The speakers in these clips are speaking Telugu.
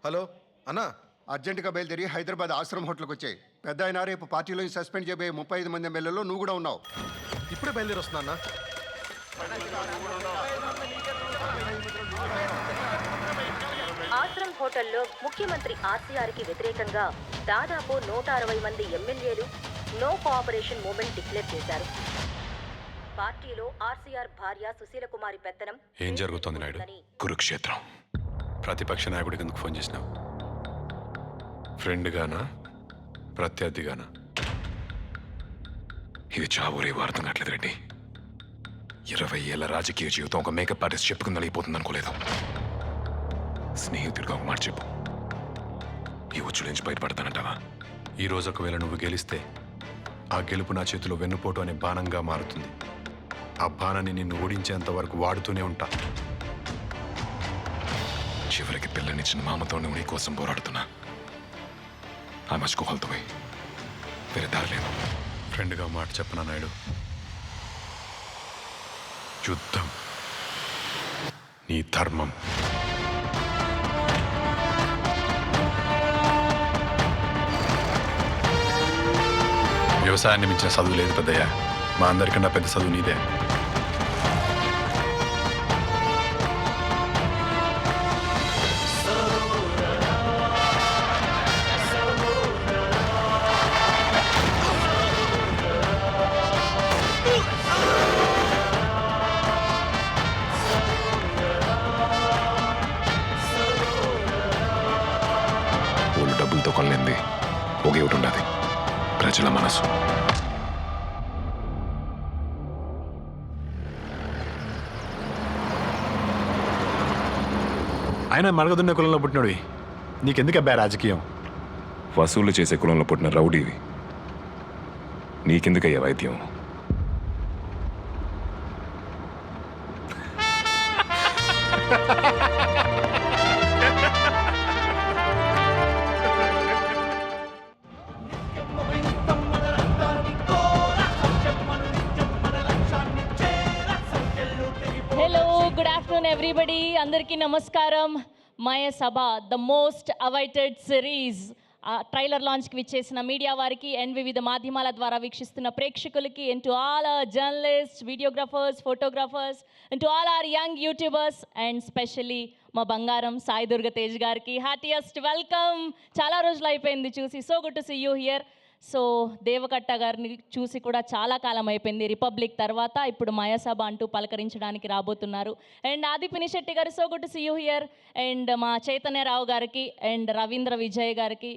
హలో అన్నా. అర్జెంటుగా బయలుదేరి హైదరాబాద్ ఆశ్రమ్ హోటల్కి వచ్చాయి. పెద్ద ఆయన రేపు పార్టీలో సస్పెండ్ చేయబోయే 35 మంది ఎమ్మెల్యేలో నువ్వు కూడా ఉన్నావు. ఇప్పుడే బయలుదేరి వస్తున్నా అన్నా. ఆశ్రమ్ హోటల్లో ముఖ్యమంత్రి ఆర్సీఆర్కి వ్యతిరేకంగా దాదాపు 160 మంది ఎమ్మెల్యేలు నో కోఆపరేషన్ మూవ్మెంట్ డిక్లేర్ చేశారు. పార్టీలో ఆర్సీఆర్ భార్య సుశీల కుమారి పెత్తనం. ఏం జరుగుతోంది నాయుడు? కురుక్షేత్రం. ప్రతిపక్ష నాయకుడికి ఎందుకు ఫోన్ చేసినావు? ఫ్రెండ్ గానా ప్రత్యర్థిగానా? ఇది చావురే అర్థం కావట్లేదు రెడ్డి. 20 ఏళ్ల రాజకీయ జీవితం ఒక మేకప్ ఆర్టిస్ట్ చెప్పుకుని నలిగిపోతుంది అనుకోలేదు. స్నేహితుడిగా ఒక మాట చెప్పు, ఈ ఉచ్చుల నుంచి బయటపడతానంటావా? ఈరోజు ఒకవేళ నువ్వు గెలిస్తే ఆ గెలుపు నా చేతిలో వెన్నుపోటు అనే బాణంగా మారుతుంది. ఆ బాణాన్ని నిన్ను ఓడించేంత వరకు వాడుతూనే ఉంటా. చివరికి పిల్లనిచ్చిన మామతో నువ్వు నీ కోసం పోరాడుతున్నా. ఆ మర్చిపోవాలతో వేరే దారి లేదు. ఫ్రెండ్గా మాట చెప్పనా నాయుడు? యుద్ధం నీ ధర్మం. వ్యవసాయాన్ని మించిన చదువు లేదు పెద్దయ్య. మా అందరికన్నా పెద్ద చదువు నీదే. వాళ్ళు డబ్బులతో కొనలేంది ఒకే ఒకటి ఉండదు, ప్రజల మనసు. ఆయన మరగదున్న కులంలో పుట్టినోడు, నీకెందుకు అబ్బాయి రాజకీయం? వసూలు చేసే కులంలో పుట్టిన రౌడీవి, నీకెందుకయ్యా వైద్యం? Hello, good afternoon everybody. అందరికీ నమస్కారం. Maya Sabha the most awaited series trailer లాంచ్కి విచ్చేసిన మీడియా వారికి అండ్ వివిధ మాధ్యమాల ద్వారా వీక్షిస్తున్న ప్రేక్షకులకి and to all our journalist, videographers, photographers and to all our young YouTubers and specially మా బంగారం సాయి దుర్గ తేజ్ గారికి హార్టియస్ట్ వెల్కమ్. చాలా రోజులు అయిపోయింది చూసి. So good to see you here. So Deva Katta గారిని చూసి కూడా చాలా కాలం అయిపోయింది. రిపబ్లిక్ తర్వాత ఇప్పుడు మయసభ అంటూ పలకరించడానికి రాబోతున్నారు. అండ్ ఆది పినిశెట్టి గారు, so good to see you here. And మా చైతన్యరావు గారికి అండ్ రవీంద్ర విజయ్ గారికి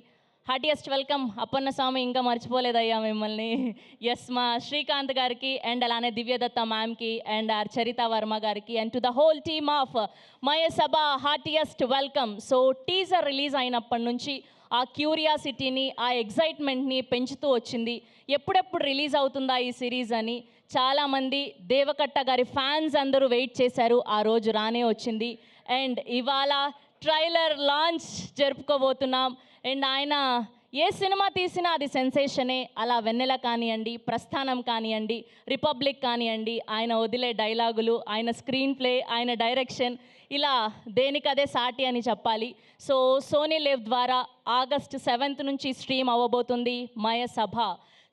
హార్టియస్ట్ వెల్కమ్. అప్పన్న స్వామి ఇంకా మర్చిపోలేదయ్యా మిమ్మల్ని. ఎస్, మా శ్రీకాంత్ గారికి అండ్ అలానే దివ్యదత్త మ్యామ్కి అండ్ ఆర్ చరిత వర్మ గారికి and to the whole team of Mayasabha heartiest welcome. So teaser release అయినప్పటి నుంచి ఆ క్యూరియాసిటీని, ఆ ఎగ్జైట్మెంట్ని పెంచుతూ వచ్చింది. ఎప్పుడెప్పుడు రిలీజ్ అవుతుందా ఈ సిరీస్ అని చాలామంది దేవకట్ట గారి ఫ్యాన్స్ అందరూ వెయిట్ చేశారు. ఆ రోజు రానే వచ్చింది. అండ్ ఇవాళ ట్రైలర్ లాంచ్ జరుపుకోబోతున్నాం. అండ్ ఆయన ఏ సినిమా తీసినా అది సెన్సేషనే. అలా వెన్నెల కానివ్వండి, ప్రస్థానం కానివ్వండి, రిపబ్లిక్ కానివ్వండి, ఆయన వదిలే డైలాగులు, ఆయన స్క్రీన్ ప్లే, ఆయన డైరెక్షన్, ఇలా దేనికదే సాటి అని చెప్పాలి. సో సోనీ లివ్ ద్వారా ఆగస్ట్ 7th నుంచి స్ట్రీమ్ అవ్వబోతుంది మయసభ.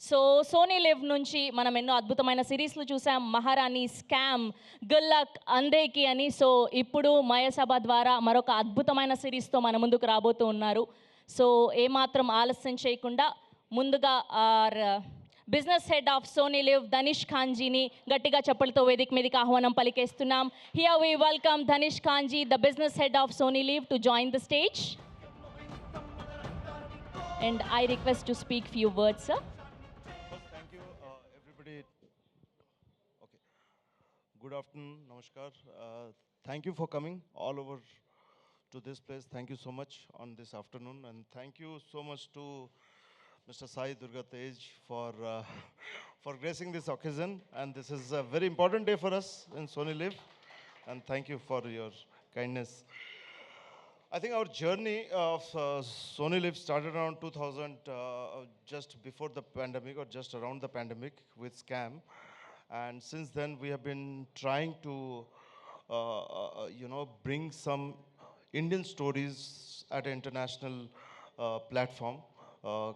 సో సోనీ లివ్ నుంచి మనం ఎన్నో అద్భుతమైన సిరీస్లు చూసాం. మహారాణి, స్కామ్, గుల్లక్, అందేకి అని. సో ఇప్పుడు మయసభ ద్వారా మరొక అద్భుతమైన సిరీస్తో మన ముందుకు రాబోతూ ఉన్నారు. సో ఏమాత్రం ఆలస్యం చేయకుండా ముందుగా business head of Sony LIV Danish ఖాన్జీని గట్టిగా చప్పలతో వేదిక మీదకి ఆహ్వానం పలికేస్తున్నాం. Here we welcome Danish Khanji, the business head of Sony LIV, to join the stage. And I request to speak few words, sir. Thank you, everybody. Okay. Good afternoon, namaskar. Thank you for coming all over to this place. Thank you so much on this afternoon, and thank you so much to Mr. Sai Durga Tej for gracing this occasion. And this is a very important day for us in Sony Live, and thank you for your kindness. I think our journey of Sony Live started around 2000, just before the pandemic or just around the pandemic with Scam. And since then we have been trying to, bring some Indian stories at an international platform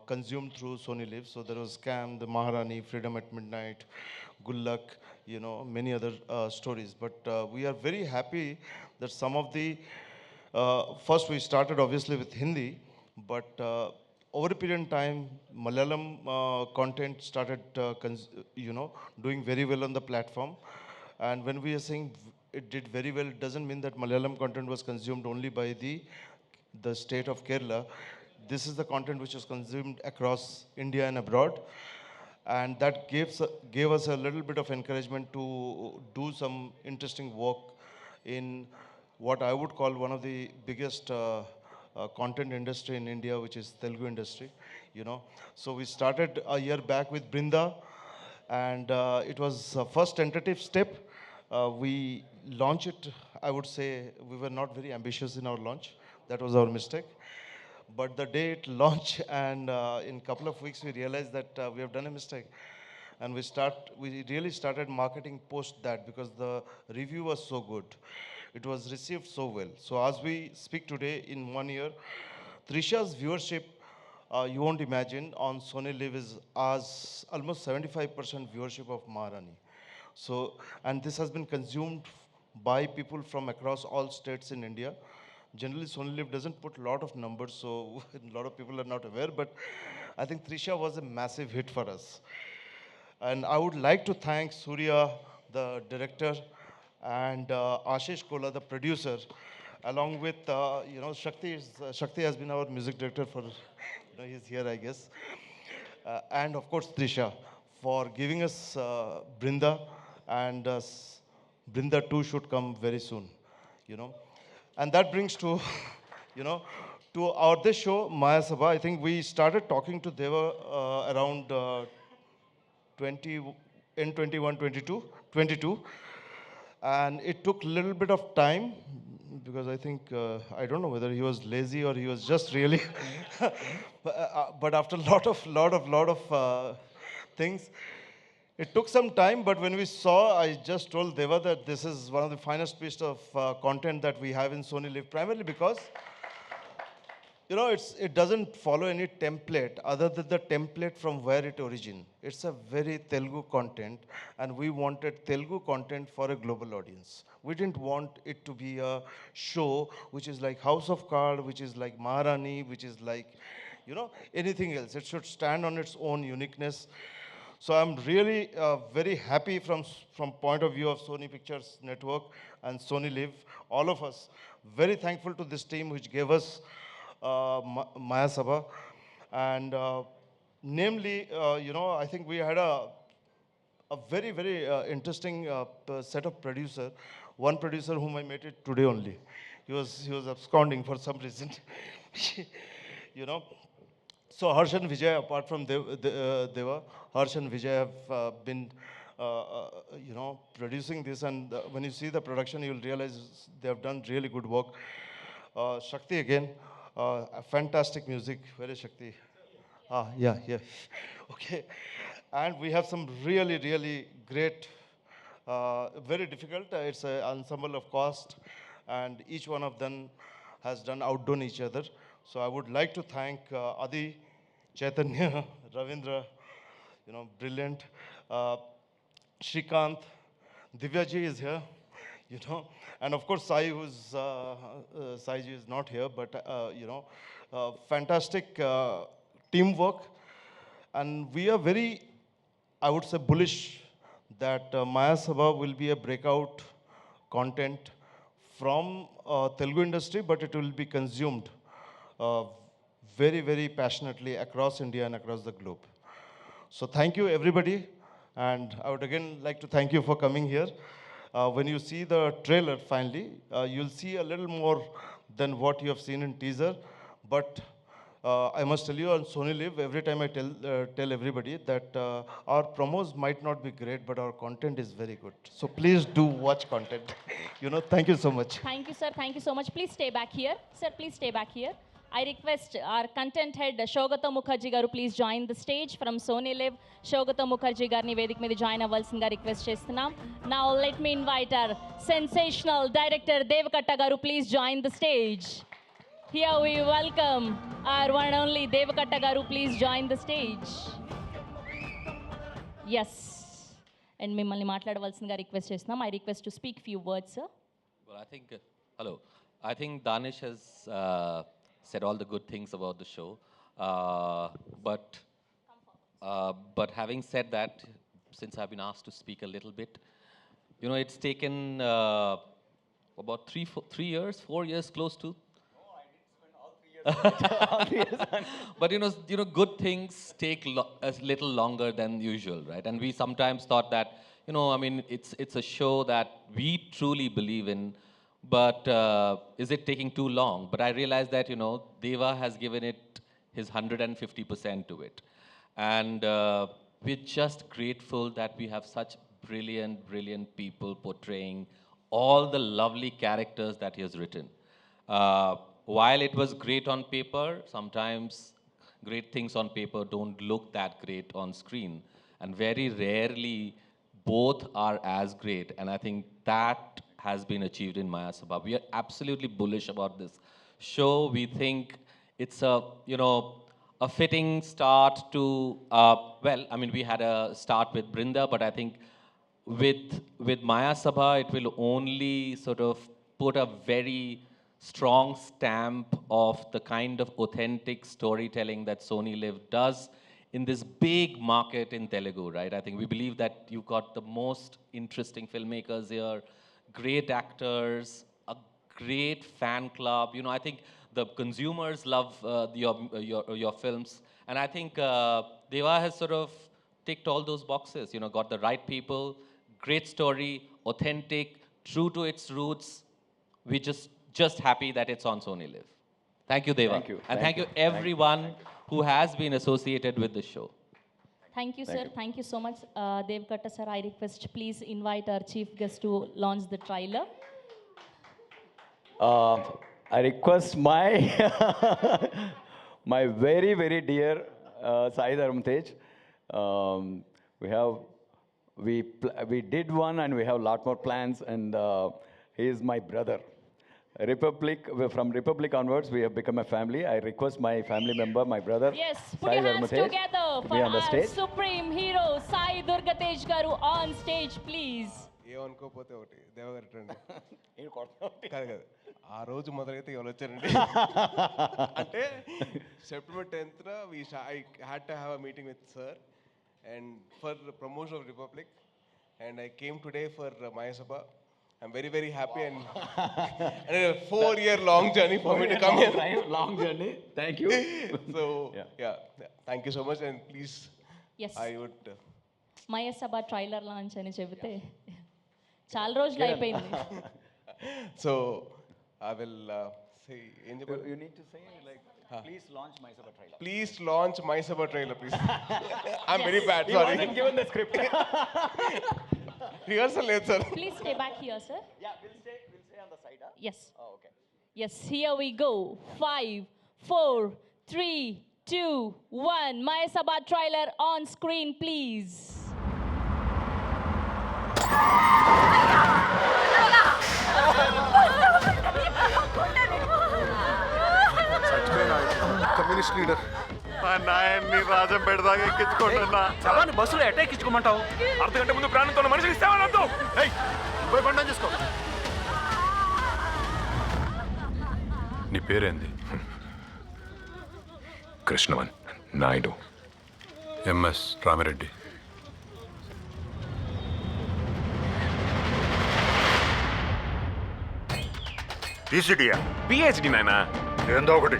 consumed through Sony Live. So there was Scam, The Maharani, Freedom at Midnight, Good Luck, you know, many other stories. But we are very happy that some of the, first we started obviously with Hindi, but over a period of time, Malayalam content started, you know, doing very well on the platform. And when we are saying it did very well, it doesn't mean that Malayalam content was consumed only by the state of Kerala. This is the content which was consumed across India and abroad. And that gave us a little bit of encouragement to do some interesting work in what I would call one of the biggest content industry in India, which is Telugu industry, you know. So we started a year back with Brinda, and it was a first tentative step. We launched it, I would say we were not very ambitious in our launch. That was our mistake. But the day it launched, and in a couple of weeks, we realized that we have done a mistake. And we really started marketing post that because the review was so good. It was received so well. So as we speak today, in 1 year, Trisha's viewership, you won't imagine, on Sony Live is as almost 75% viewership of Maharani. So, and this has been consumed by people from across all states in India. Generally, Sony Live doesn't put a lot of numbers, so a lot of people are not aware, but I think Trisha was a massive hit for us. And I would like to thank Surya, the director, and Ashish Kola, the producer, along with, you know, Shakti has been our music director for, you know, he's here, I guess. And of course, Trisha, for giving us Brinda, and Brinda 2 should come very soon, you know. And that brings to, you know, to our this show, Maya Sabha. I think we started talking to Deva around 22. And it took a little bit of time because I think, I don't know whether he was lazy or he was just really, but after a lot of things, it took some time, but when we saw, I just told Deva that this is one of the finest pieces of content that we have in Sony Live, primarily because, you know, it doesn't follow any template other than the template from where it originated. It's a very Telugu content, and we wanted Telugu content for a global audience. We didn't want it to be a show which is like House of Cards, which is like Maharani, which is like, you know, anything else. It should stand on its own uniqueness. So I'm really very happy from point of view of Sony Pictures Network and Sony Live, all of us, very thankful to this team which gave us Maya Sabha. And namely, you know, I think we had a very, very interesting set of producer. One producer whom I met it today only. He was absconding for some reason, you know. So Harsh and Vijay, apart from Deva, Harsh and Vijay have been, you know, producing this. And when you see the production, you'll realize they have done really good work. Shakti again, fantastic music. Where is Shakti? Yeah. Okay. And we have some really, really great, very difficult. It's an ensemble of cast, and each one of them has outdone each other. So I would like to thank Adi, Chaitanya, Ravindra, you know, brilliant. Shrikant, Divyaji is here, you know, and of course Sai, who's Saiji is not here, but you know, fantastic teamwork, and we are very, I would say, bullish that Maya Sabha will be a breakout content from Telugu industry, but it will be consumed very, very passionately across India and across the globe. So thank you, everybody. And I would again like to thank you for coming here. When you see the trailer finally, you'll see a little more than what you have seen in teaser. But I must tell you, on Sony Live, every time I tell everybody that our promos might not be great, but our content is very good. So please do watch content. You know, thank you so much. Thank you, sir. Thank you so much. Please stay back here. Sir, please stay back here. I request our content head Shogata Mukherjee garu please join the stage from Sony Live. Shogata Mukherjee garni vedik మీద జాయిన్ అవ్వాల్సిందిగా రిక్వెస్ట్ చేస్తున్నాం. Now let me invite our sensational director Devakatta garu please join the stage. Here we welcome our one and only Devakatta garu please join the stage. Yes. And మిమ్మల్ని మాట్లాడవలసిందిగా రిక్వెస్ట్ చేస్తున్నాం. I request to speak few words, sir. Well, I think, hello. I think Danish has said all the good things about the show. But having said that, since I've been asked to speak a little bit, you know, it's taken about 4 years close to. But you know, good things take a little longer than usual, right? And we sometimes thought that, you know, I mean, it's a show that we truly believe in, but is it taking too long? But I realized that, you know, Deva has given it his 150% to it. And we're just grateful that we have such brilliant people portraying all the lovely characters that he has written. While it was great on paper, sometimes great things on paper don't look that great on screen. And very rarely both are as great. And I think that has been achieved in Maya Sabha. We are absolutely bullish about this show. We think it's a fitting start to, well, I mean, we had a start with Brinda, but I think with Maya Sabha, it will only sort of put a very strong stamp of the kind of authentic storytelling that Sony Live does in this big market in Telugu, right? I think we believe that you've got the most interesting filmmakers here, great actors, a great fan club. You know, I think the consumers love your films. And I think Deva has sort of ticked all those boxes, you know, got the right people, great story, authentic, true to its roots. We just happy that it's on Sony Live. Thank you, Deva. Thank you. And thank you everyone who has been associated with the show. Thank you, sir. Thank you so much. Devakatta sir, I request please invite our chief guest to launch the trailer. I request my my very dear Sai Dharam Tej. We did one and we have a lot more plans, and he is my brother. From Republic onwards, we have become a family. I request my family member, my brother, Yes, put Sai your Dharam hands Tej, together to for be on the our stage. supreme hero Sai Durgatej garu on stage, please. ఏమనుకోకపోతే ఒకటి దేవగారు రండి కాదు కాదు ఆ రోజు మొదలైతే ఎవరు వచ్చారండి అంటే September 10th I had to have a meeting with sir and for promotion of republic and I came today for Maya Sabha. I'm very happy and a 4-year long journey for me to come here. Long journey. Thank you. So yeah, thank you so much, and please, Yes. I would. Maya Sabha trailer launch అని చెబితే చాలా రోజులు అయిపోయింది. So I will say. You need to say like, please launch Maya Sabha trailer. Please launch Maya Sabha trailer, please. I'm very bad. He Sorry. wasn't given the script. Rehearsal late, sir. Please stay back here, sir. Yeah, we'll stay on the side. Huh? Yes. Oh, okay. Yes, here we go. 5, 4, 3, 2, 1. Maya Sabha trailer on screen, please. Communist leader మా నాయన్ని రాజం పెడదాగా ఎక్కించుకుంటున్నా శవాన్ని బస్సులో ఎక్కించుకోమంటావు? అర్ధగంట ముందు ప్రాణంతో మనిషికి ఇస్తామనొద్దు. పోయి బండి చేసుకో. నీ పేరేంది? కృష్ణవన్ నాయుడు, ఎంఎస్ రామిరెడ్డి. టీసీడీయా? పిహెచ్డి నాయనా. ఏందో ఒకటి.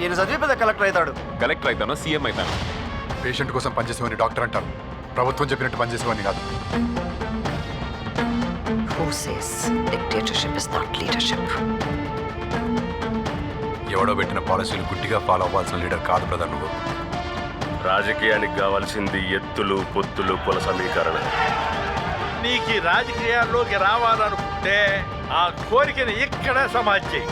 ఈయన చదివి పెద్ద కలెక్టర్ అవుతాడు. కలెక్టర్ అవుతాను, సీఎం అవుతాను. పేషెంట్ కోసం పనిచేసేవాడిని డాక్టర్ అంటారు. ప్రభుత్వం చెప్పినట్టు పనిచేసేవాడిని కాదు. Who says dictatorship is not leadership? ఎవడో పెట్టిన పాలసీలు గుడ్డిగా ఫాలో అవ్వాల్సిన లీడర్ కాదు బ్రదర్ నువ్వు. రాజకీయానికి కావాల్సింది ఎత్తులు, పొత్తులు, కుల సమీకరణ. నీకు రాజకీయాల్లోకి రావాలనుకుంటే ఆ కోరికను ఇక్కడే సమాజ్ చేయి.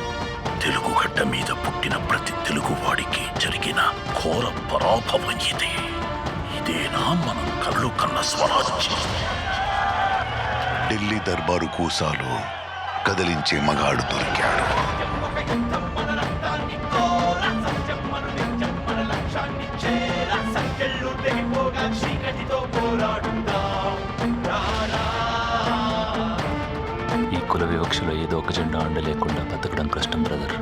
తెలుగు గడ్డ మీద పుట్టిన ప్రతి తెలుగువాడికి జరిగిన ఘోర పరాభవం ఇదే. ఇదేనా మనం కళ్ళు కన్న స్వరాజ్యం? ఢిల్లీ దర్బారు కూసాలు కదిలించే మగాడు దొరికాడు. ఈ కుల వివక్షలో ఏదో ఒక జెండా అండ లేకుండా బతకడం కష్టం బ్రదర్.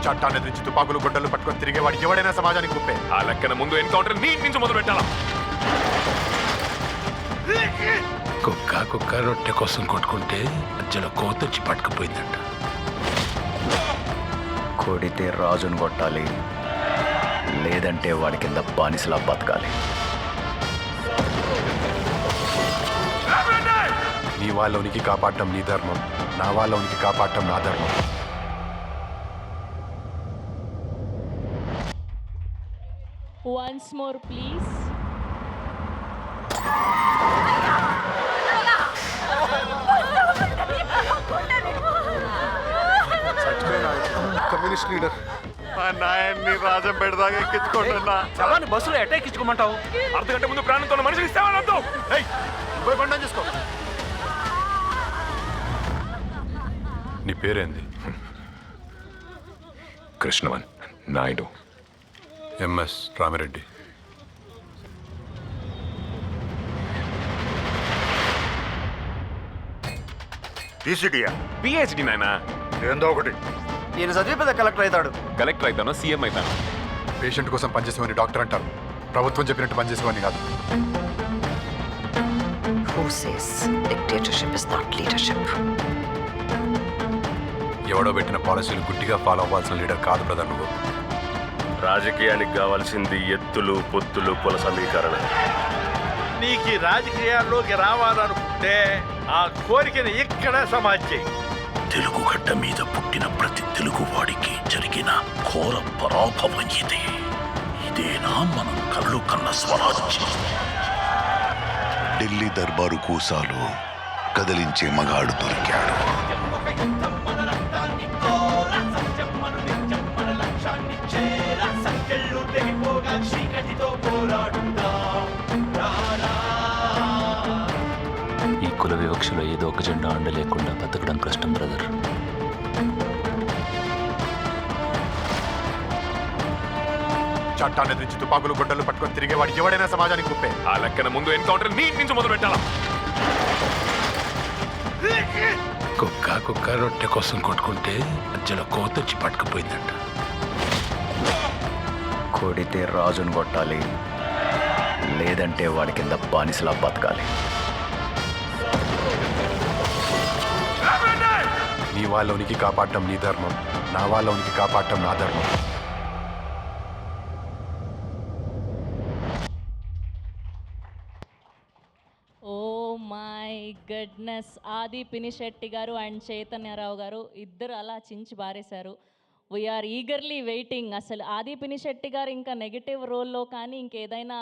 చట్టాన్ని ఎదిరించి తుపాకులు గుడ్డలు పట్టుకొని తిరిగేవాడు ఎవడైనా సమాజానికి ముప్పే. ఆ లెక్కన ముందు ఎన్కౌంటర్ నీ నుంచి మొదలు పెట్టాలా? కుక్క రొట్టె కోసం కొట్టుకుంటే మధ్యలో కోతొచ్చి పట్టుకుపోయిందంట. కొడితే రాజును కొట్టాలి, లేదంటే వాడి కింద బానిసలా బతకాలి. నీ వాళ్ళ ఉనికి కాపాడటం నీ ధర్మం, నా వాళ్ళ ఉనికి కాపాడటం నా ధర్మం. Once more, please. Communist leader నాయన్ని రాజం పెడదాగా ఎక్కించుకోండి. శవాన్ని బస్సులో ఎట్ట ఎక్కించుకోమంటావు? అర్ధగంట ముందు ప్రాణంతో ఉన్న మనిషిని ఇస్తావా? పోయి బండి చేసుకో. నీ పేరేంది? కృష్ణవన్ నాయుడు. ఎంఎస్ రామిరెడ్డి. టీసీడీయా? పిహెచ్డి నాయనా. ఏందో ఒకటి. ఈయన చదివి పెద్ద కలెక్టర్ అవుతాడు. కలెక్టర్ అవుతాను, సీఎం అవుతాను. పేషెంట్ కోసం పనిచేసేవాడిని డాక్టర్ అంటారు, ప్రభుత్వం చెప్పినట్టు పనిచేసేవాడిని కాదు. Who says dictatorship is not leadership? ఎవడో పెట్టిన పాలసీలు గుడ్డిగా ఫాలో అవ్వాల్సిన లీడర్ కాదు బ్రదర్ నువ్వు. రాజకీయానికి కావాల్సింది ఎత్తులు, పొత్తులు, కుల సమీకరణ. నీకు రాజకీయాల్లోకి రావాలనుకుంటే ఆ కోరికను ఇక్కడ సమాజం. తెలుగు గడ్డ మీద పుట్టిన ప్రతి తెలుగువాడికి జరిగిన ఘోర పరాభవం ఇదే. ఇదేనా మనం కళ్ళు కన్న స్వరాజ్యం? ఢిల్లీ దర్బారు కూసాలు కదిలించే మగాడు దొరికాడు. ఈ కుల వివక్షలో ఏదో ఒక జెండా అండ లేకుండా బతకడం కష్టం బ్రదర్. చట్టాన్ని ఎదిరించి తుపాకులు గుడ్డలు పట్టుకొని తిరిగేవాడు ఎవడైనా సమాజానికి ముప్పే. ఆ లెక్కన ముందు ఎన్కౌంటర్ నీ నుంచి మొదలు పెట్టాలా? కుక్క రొట్టె కోసం కొట్టుకుంటే మధ్యలో కోతొచ్చి పట్టుకుపోయిందంట. కొడితే రాజును కొట్టాలి, లేదంటే వాడి కింద బానిసలా బతకాలి. నీ వాళ్ళ ఉనికి కాపాడటం నీ ధర్మం, నా వాళ్ళ ఉనికి కాపాడటం నా ధర్మం. Oh my goodness. Aadhi Pinisetty గారు అండ్ చైతన్యరావు గారు ఇద్దరు అలా చించి బారేశారు. We are eagerly waiting. అసలు ఆది పినిశెట్టి గారు ఇంకా నెగిటివ్ రోల్లో కానీ ఇంకేదైనా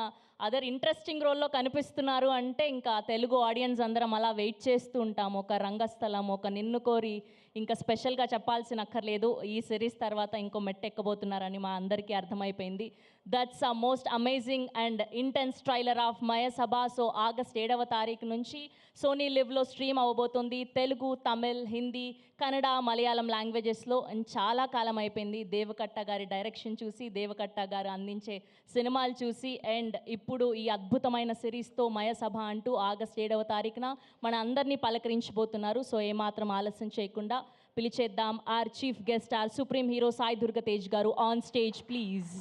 అదర్ ఇంట్రెస్టింగ్ రోల్లో కనిపిస్తున్నారు అంటే ఇంకా తెలుగు ఆడియన్స్ అందరం అలా వెయిట్ చేస్తూ ఉంటాము. ఒక రంగస్థలం, ఒక నిన్ను కోరి, ఇంకా స్పెషల్గా చెప్పాల్సిన అక్కర్లేదు. ఈ సిరీస్ తర్వాత ఇంకో మెట్టెక్కబోతున్నారని మా అందరికీ అర్థమైపోయింది. That's a most amazing and intense trailer of Mayasabha. So August 7వ తారీఖు నుంచి సోనీ లివ్లో స్ట్రీమ్ అవ్వబోతుంది. తెలుగు, తమిళ్, హిందీ, కన్నడ, మలయాళం లాంగ్వేజెస్లో. అండ్ చాలా కాలం అయిపోయింది దేవకట్ట గారి డైరెక్షన్ చూసి, దేవకట్ట గారు అందించే సినిమాలు చూసి. అండ్ ఇప్పుడు ఈ అద్భుతమైన సిరీస్తో మయసభ అంటూ ఆగస్ట్ 7వ తారీఖున మన అందరినీ పలకరించబోతున్నారు. సో ఏమాత్రం ఆలస్యం చేయకుండా పిలిచేద్దాం our chief guest, our supreme hero Sai Durga Tej గారు on stage please.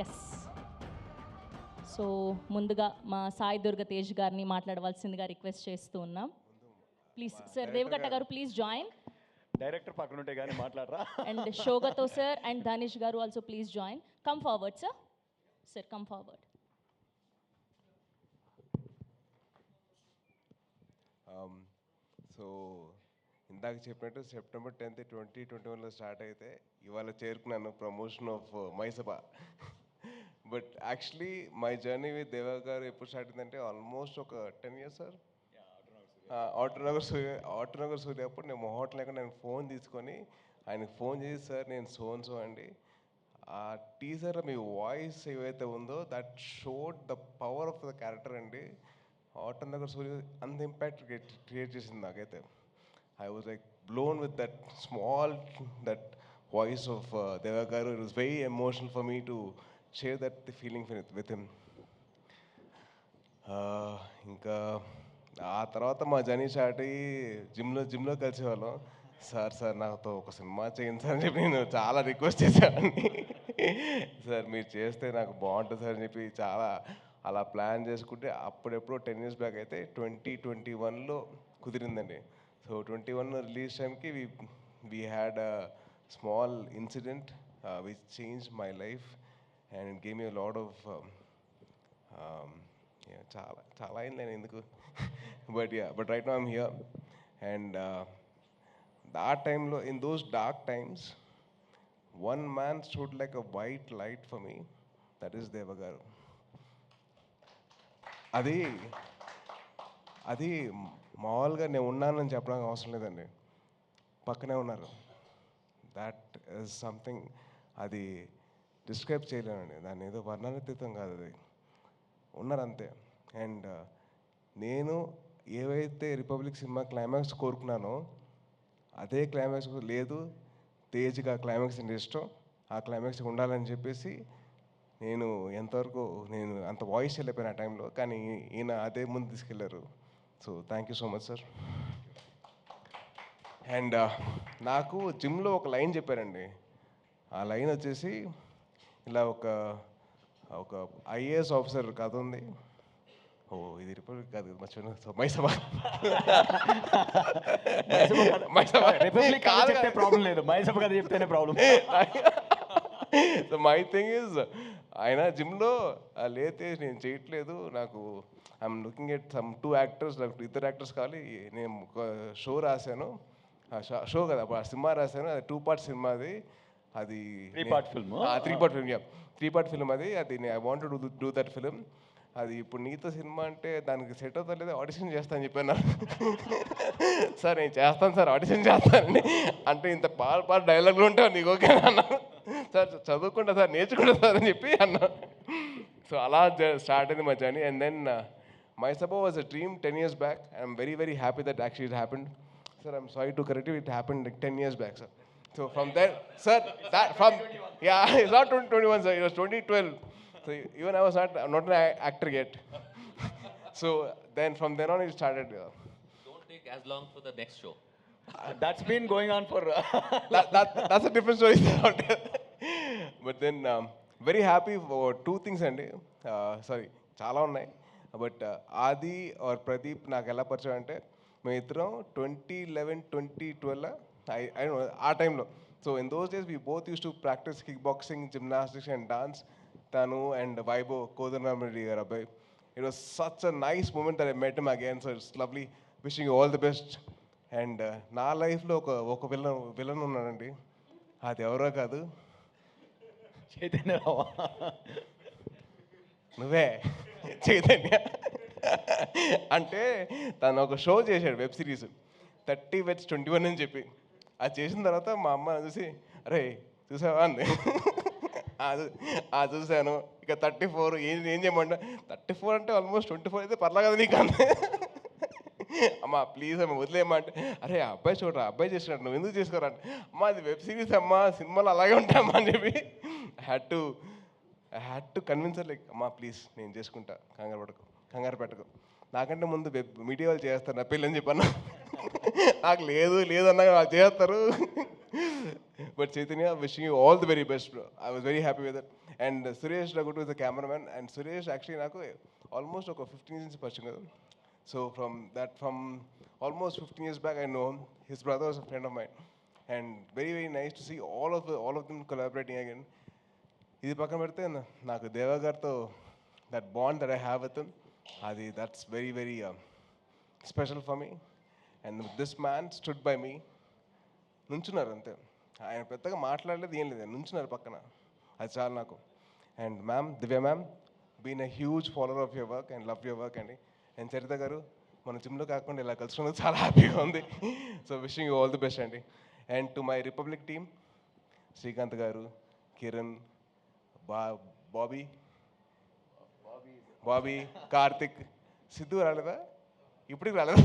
Yes. So ముందుగా మా సాయి దుర్గ తేజ్ గారిని మాట్లాడవలసిందిగా రిక్వెస్ట్ చేస్తూ ఉన్నాం. ప్లీజ్ సార్, దేవకట్ట గారు ప్లీజ్ జాయిన్. డైరెక్టర్ పక్కన ఉంటే కానీ మాట్లాడరా. అండ్ షోగతో సార్ అండ్ ధనిష్ గారు also please join. Come forward sir. Sir come forward. So ఇందాక చెప్పినట్టు సెప్టెంబర్ 10th, 2021లో స్టార్ట్ అయితే ఇవాళ చేరుకున్నాను promotion of Mayasabha. But actually my journey with Deva గారు ఎప్పుడు స్టార్ట్ అయిందంటే ఆల్మోస్ట్ ఒక 10 years సార్. ఆటోనగర్ సూర్య అప్పుడు నేను మొహోట్ లేకుండా నేను ఫోన్ తీసుకొని ఆయనకు ఫోన్ చేసి సార్ నేను సో అండి, ఆ టీజర్ మీ వాయిస్ ఏవైతే ఉందో that showed the power of the character అండి. ఆటోనగర్ సూర్య అంత ఇంపాక్ట్ క్రియేట్ చేసింది నాకైతే. I was like blown with that small, that voice of Deva Garu. It was very emotional for me to share that the feeling with him. ఇంకా ఆ తర్వాత మా జర్నీ స్టార్ట్ అయ్యి జిమ్లో కలిసేవాళ్ళం. సార్ నాతో ఒక సినిమా చేయండి సార్ అని చెప్పి నేను చాలా రిక్వెస్ట్ చేశానండి. సార్ మీరు చేస్తే నాకు బాగుంటుంది సార్ అని చెప్పి చాలా అలా ప్లాన్ చేసుకుంటే అప్పుడెప్పుడో 10 years బ్యాక్ అయితే 2021లో కుదిరిందండి. సో 21 రిలీజ్ టైంకి we had a small incident which changed my life and it gave me a lot of చాలా అయింది నేను ఎందుకు but right now I'm here and that timeలో in those dark times one man stood like a white light for me, that is Deva Garu. అది మామూలుగా నేను ఉన్నానని చెప్పడానికి అవసరం లేదండి, పక్కనే ఉన్నారు. దాట్ ఈజ్ సంథింగ్, అది డిస్క్రైబ్ చేయలేనండి, దాన్ని ఏదో వర్ణనాతీతం కాదు, అది ఉన్నారు అంతే. అండ్ నేను ఏవైతే రిపబ్లిక్ సినిమా క్లైమాక్స్ కోరుకున్నానో అదే క్లైమాక్స్ లేదు, తేజ్గా క్లైమాక్స్ అంటే ఇష్టం, ఆ క్లైమాక్స్ ఉండాలని చెప్పేసి నేను ఎంతవరకు నేను అంత వాయిస్ వెళ్ళిపోయిన ఆ టైంలో, కానీ ఈయన అదే ముందు తీసుకెళ్ళారు. So thank you so much sir. And నాకు జిమ్లో ఒక లైన్ చెప్పారండి, ఆ లైన్ వచ్చేసి ఇలా ఒక ఐఏఎస్ ఆఫీసర్ కథ ఉంది. ఇది రిపబ్లిక్ కాదు మర్చిపోయినా, సో మైసభ ప్రాబ్లం లేదు, మైసభ కథ చెప్తేనే problem. So my thing is ఆయన జిమ్లో లేతే నేను చేయట్లేదు, నాకు I'm looking at some 2 actors, నాకు 2 యాక్టర్స్ కావాలి, నేను ఒక షో రాశాను, షో కదా సినిమా రాశాను, అది 2-part సినిమా, అది 3-part film. 3-part film, 3-part film అది I want to do that film. అది ఇప్పుడు నీతో సినిమా అంటే దానికి సెట్ అవుతా లేదా, ఆడిషన్ చేస్తాను చెప్పాను. సార్ నేను చేస్తాను సార్, ఆడిషన్ చేస్తానండి అంటే, ఇంత పాట డైలాగ్లు ఉంటావు నీకు ఓకే అన్నా. సార్ చదువుకుంటా సార్, నేర్చుకుంటా సార్ అని చెప్పి అన్నా. సో అలా స్టార్ట్ అయింది మా journey. And then Maisabha was a dream 10 years back. I'm very, very happy that actually it happened. Sir, I'm sorry to correct you, it happened like 10 years back, sir. So from there, sir, it's not 2021, sir, it was 2012. So even I was not an actor yet. So then from then on it started. Don't take as long for the next show. That's been going on for... that's a different story. But then very happy for 2 things అండి. Sorry, చాలా ఉన్నాయి. బట్ ఆది ఆర్ ప్రదీప్ నాకు ఎలా పరిచయం అంటే, మేము ఇద్దరం 2011-2012 ఆ టైంలో. So in those days we both use to practice kick boxing, gymnastics and dance. తను అండ్ వైభవ్ కోదండరామిరెడ్డి గారు అబ్బాయి. It was such a nice moment that I met him again. So it's lovely, wishing you all the best. And నా లైఫ్లో ఒక విలన్ ఉన్నాడండి, అది ఎవరో కాదు, చైతన్యరావు. నువ్వే చైతన్య. అంటే తను ఒక షో చేశాడు, వెబ్ సిరీస్ 30 Weds 21 అని చెప్పి. అది చేసిన తర్వాత మా అమ్మ చూసి, అరే చూసావా అంది. చూశాను. ఇక 34 ఏం చేయమంటా, 34 అంటే ఆల్మోస్ట్ 24 అయితే పర్లా కదా నీకు అంతే. అమ్మా ప్లీజ్ అమ్మ వదిలేయమ్మా అంటే, అరే అబ్బాయి చూడరా, అబ్బాయి చేసినట్టు నువ్వు ఎందుకు చేసుకోరా అంటే, అమ్మ అది వెబ్ సిరీస్ అమ్మా, సినిమాలు అలాగే ఉంటాయమ్మా అని చెప్పి I had to convince like, అమ్మా ప్లీజ్ నేను చేసుకుంటా, కంగారు పెట్టకు, నాకంటే ముందు మీడియా వాళ్ళు చేస్తారు నా పెళ్ళని చెప్పన్నా. నాకు లేదు అన్నా వాళ్ళు చేస్తారు. But Chaitanya, wishing you all the very best bro. I was very happy with that. And Suresh Ragutu is the cameraman. And Suresh actually నాకు ఆల్మోస్ట్ ఒక 15 years పరిచయం కదా. సో from almost 15 years back I know him. His brother was a friend of mine. And very, very nice to see all of them collaborating again. ఇది పక్కన పెడితే నాకు దేవా గారితో that bond that I have with him, that's very, very special for me. And this man stood by me. నుంచున్నారు అంతే, ఆయన పెద్దగా మాట్లాడలేదు, ఏం లేదు, నుంచున్నారు పక్కన, అది చాలు నాకు. And ma'am, Divya ma'am, been a huge follower of your work and love your work అండి. అండ్ చరిత గారు, మన జిమ్లో కాకుండా ఇలా కలుసుకున్నది చాలా హ్యాపీగా ఉంది. So wishing you all the best అండి. And to my Republic team, Srikanth గారు, కిరణ్, బాబీ, కార్తిక్, సిద్ధు రాలేదా? ఇప్పటికి రాలేదా?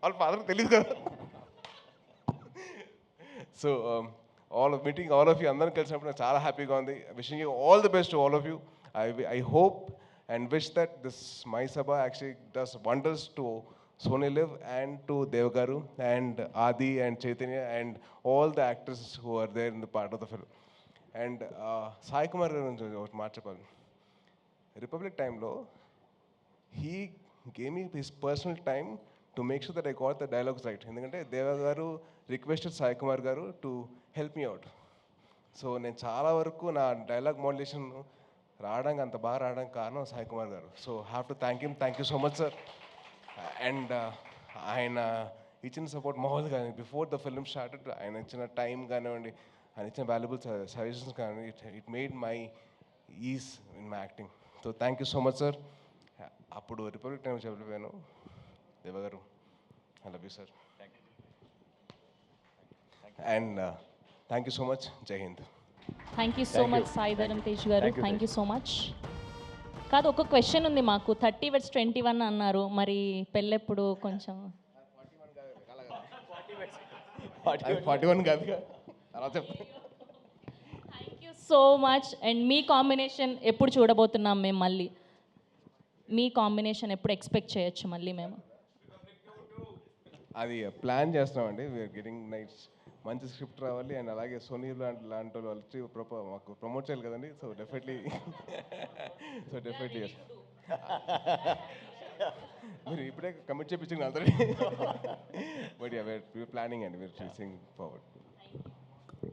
వాళ్ళ ఫాదర్ తెలియదు కదా. So meeting all of you అందరం కలిసినప్పుడు నాకు చాలా హ్యాపీగా ఉంది. Wishing you all the best to all of you. I hope and wish that this My Sabha actually does wonders to Sony Live and to Dev Garu and Adi and Chaitanya and all the actors who are there in the part of the film. And Sai Kumar ఒకటి మాట చెప్పాలి. రిపబ్లిక్ టైంలో he gave me his personal time to make sure that I got the dialogues right. ఎందుకంటే దేవ గారు రిక్వెస్టెడ్ సాయి కుమార్ గారు to help me out. So నేను చాలా వరకు నా డైలాగ్ మోడ్యులేషన్ రావడానికి అంత బాగా రావడానికి కారణం సాయి కుమార్ గారు. So have to thank him. Thank you so much sir. And ఆయన ఇచ్చిన సపోర్ట్ మామూలుగా బిఫోర్ ద ఫిల్మ్ స్టార్టెడ్ ఆయన ఇచ్చిన టైం కానివ్వండి, ఆయన ఇచ్చిన వాల్యుబుల్ సజెషన్స్ కానివ్వండి, it made my ease in my acting. So thank you so much sir. అప్పుడు రిపబ్లిక్ టైం చెప్పలేను. దేవ గారు, I love you sir. And thank you so much. Jai Hind. Thank you so much Sai Dharam Tej గారు. Thank you so much. కాదు, ఒక క్వశ్చన్ ఉంది మాకు. 30/21 అన్నారు, మరి పెళ్ళెప్పుడు? కొంచెం 41 కాదు అలా చెప్పండి. Thank you so much. And me combination ఎప్పుడు చూడబోతున్నాం మేము? మళ్ళీ మీ కాంబినేషన్ ఎప్పుడు ఎక్స్పెక్ట్ చేయొచ్చు మళ్ళీ మేము? అది ప్లాన్ చేస్తున్నామండి. వీఆర్ గెటింగ్ నైట్స్, మంచి స్క్రిప్ట్ రావాలి. అండ్ అలాగే సోనీ లాంటి వాళ్ళు వచ్చి మాకు ప్రమోట్ చేయాలి కదండి. సో డెఫినెట్లీ మీరు ఇప్పుడే కమిట్ చేయించింది already. But we are planning and we are seeing forward.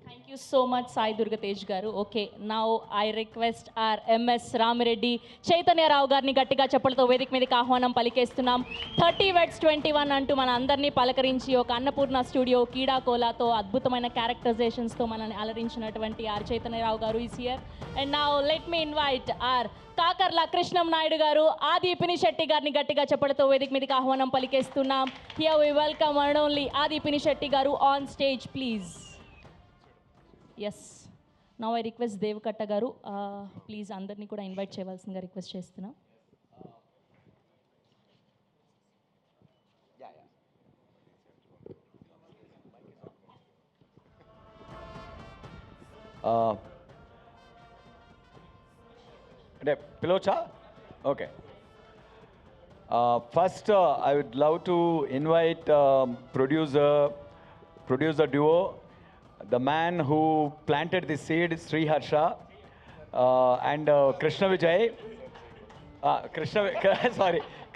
Thank you so much Sai Durga Tej గారు. Okay, now I request our M S Ramireddy, Chaitanya Rao గారిని గట్టిగా చెప్పలతో వేదిక మీదకి ఆహ్వానం పలికేస్తున్నాం. 30/21 అంటూ మన అందరినీ పలకరించి ఒక అన్నపూర్ణ స్టూడియో కీడా కోలాతో అద్భుతమైన క్యారెక్టరైజేషన్స్తో మనల్ని అలరించినటువంటి ఆర్ చైతన్యరావు గారు is here. And now let me invite our Kakarla Krishnam Naidu గారు, ఆది పినిశెట్టి గారిని గట్టిగా చెప్పలతో వేదిక మీదకి ఆహ్వానం పలికేస్తున్నాం. Here we welcome one only Aadi Pinisetty గారు on stage please. Yes, now I request Deva Katta గారు, ప్లీజ్ అందరినీ కూడా ఇన్వైట్ చేయవలసిందిగా రిక్వెస్ట్ చేస్తున్నాం. అంటే పిలవచ్చా? Okay. First I would love to invite producer duo, the man who planted the seed, Sri Harsha, and Krishna Vijay,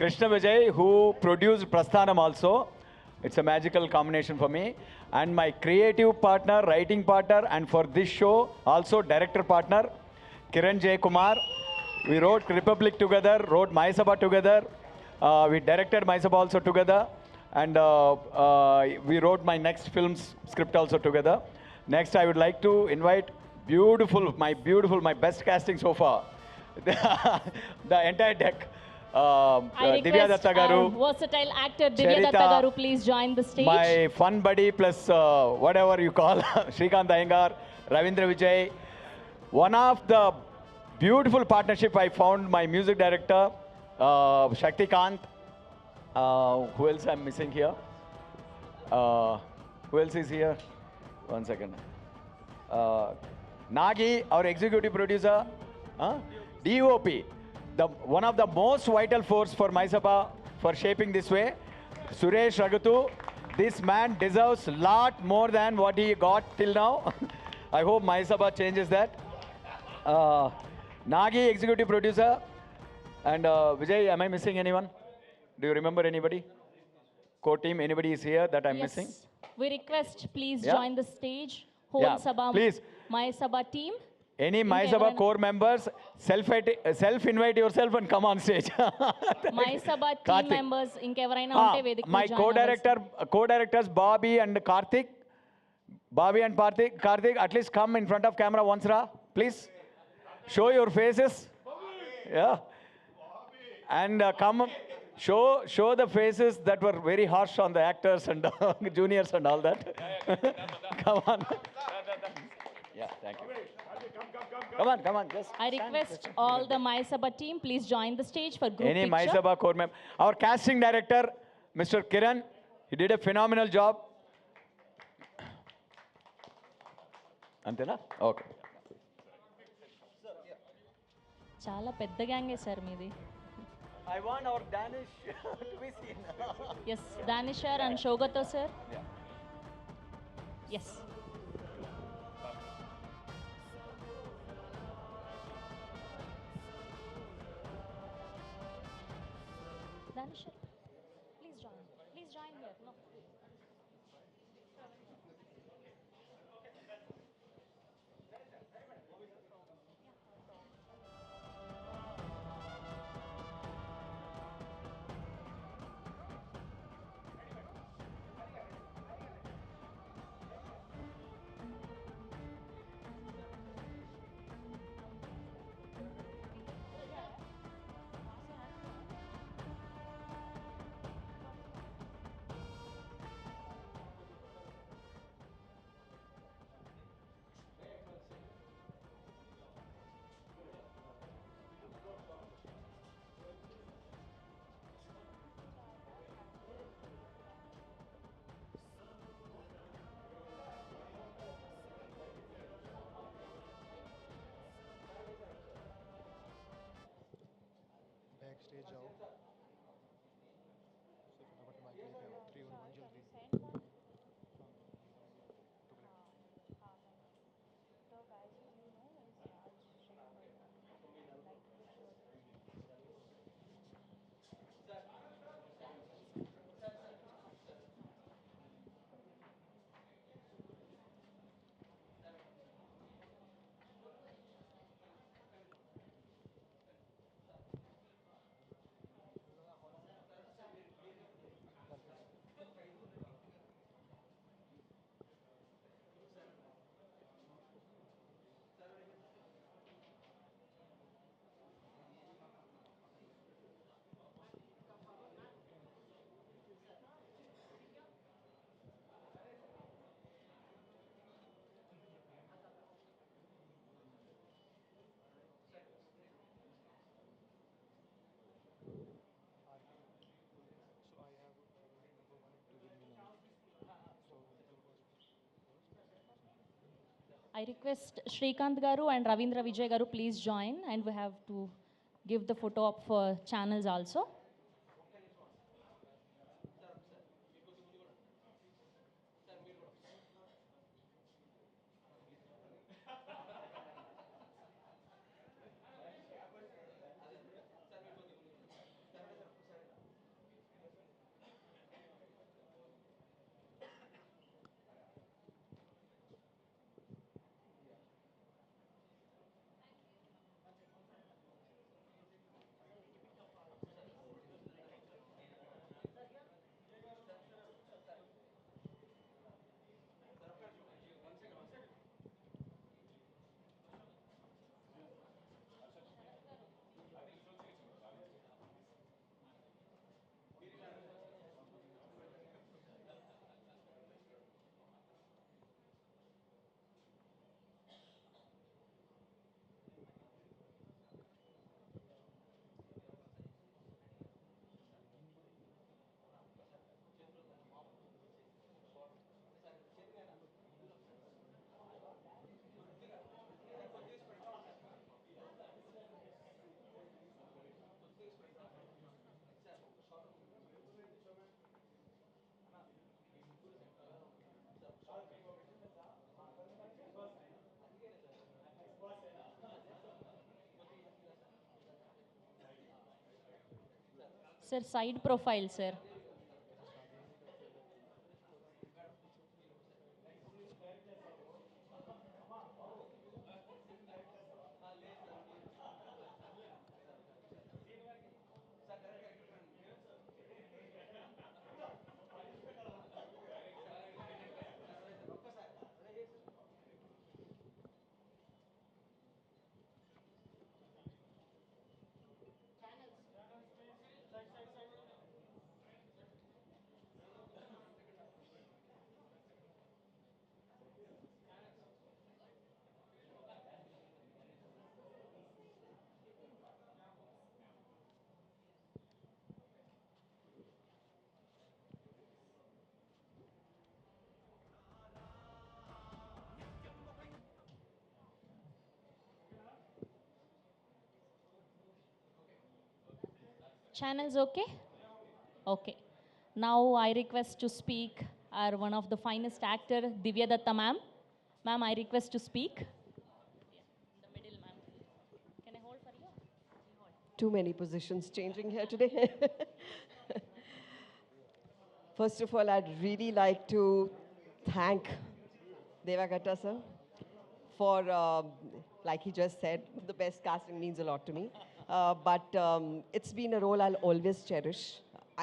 Krishna Vijay, who produced Prasthanam also. It's a magical combination for me. And my creative partner, writing partner, and for this show, also director partner, Kiran J. Kumar. We wrote Republic together, wrote My Sabha together. We directed My Sabha also together. And we wrote my next film's script also together. Next, I would like to invite my best casting so far, the entire deck. Divya Datta garu, versatile actor Divya Datta garu, please join the stage. My fun buddy plus whatever you call, Shrikant Iyengar, Ravindra Vijay. One of the beautiful partnership I found, my music director, Shakti Kant. Who else I'm missing here? Who else is here? One second. Nagi, our executive producer. DOP, one of the most vital force for My Sabha for shaping this way. Suresh Raghutu, this man deserves a lot more than what he got till now. I hope My Sabha changes that. Nagi, executive producer. And Vijay, am I missing anyone? Do you remember anybody? Core team, anybody is here that I'm missing? We request, please join the stage. Yeah, Whole Sabha, please. My Sabha team. Any My Sabha core members, self-invite yourself and come on stage. My Sabha team Karthik. members, ఇంకెవరైనా ఉంటే వేదిక My co-directors Bobby and Karthik. Bobby and Karthik, at least come in front of camera once, please. Show your faces. Yeah. And show the faces that were very harsh on the actors and juniors and all that. Come on. Yeah, thank you. Come on, just. I request all the My Sabha team, please join the stage for group Any picture. My Sabha core member. Our casting director, Mr. Kiran, he did a phenomenal job. Antena? Okay. చాలా పెద్ద గ్యాంగే సార్ మీది. I want our Danish to be seen. Yes, Danish sir and Shogato sir. Yeah. Yes. Danish sir, please join. Please join here. No. Backstage जाओ फटाफट माइक लेके आओ 3 और 1 जल्दी I request Shrikant Garu and Ravindra Vijay Garu, please join, and we have to give the photo up for channels also. Sir, side profile, sir. channels okay? Okay. Now I request to speak our one of the finest actor, Divya Datta ma'am. Ma'am, I request to speak. In the middle, ma'am. Can I hold for you? Too many positions changing here today. First of all, I'd really like to thank Devagatta sir for, like he just said, the best casting means a lot to me. But it's been a role I'll always cherish.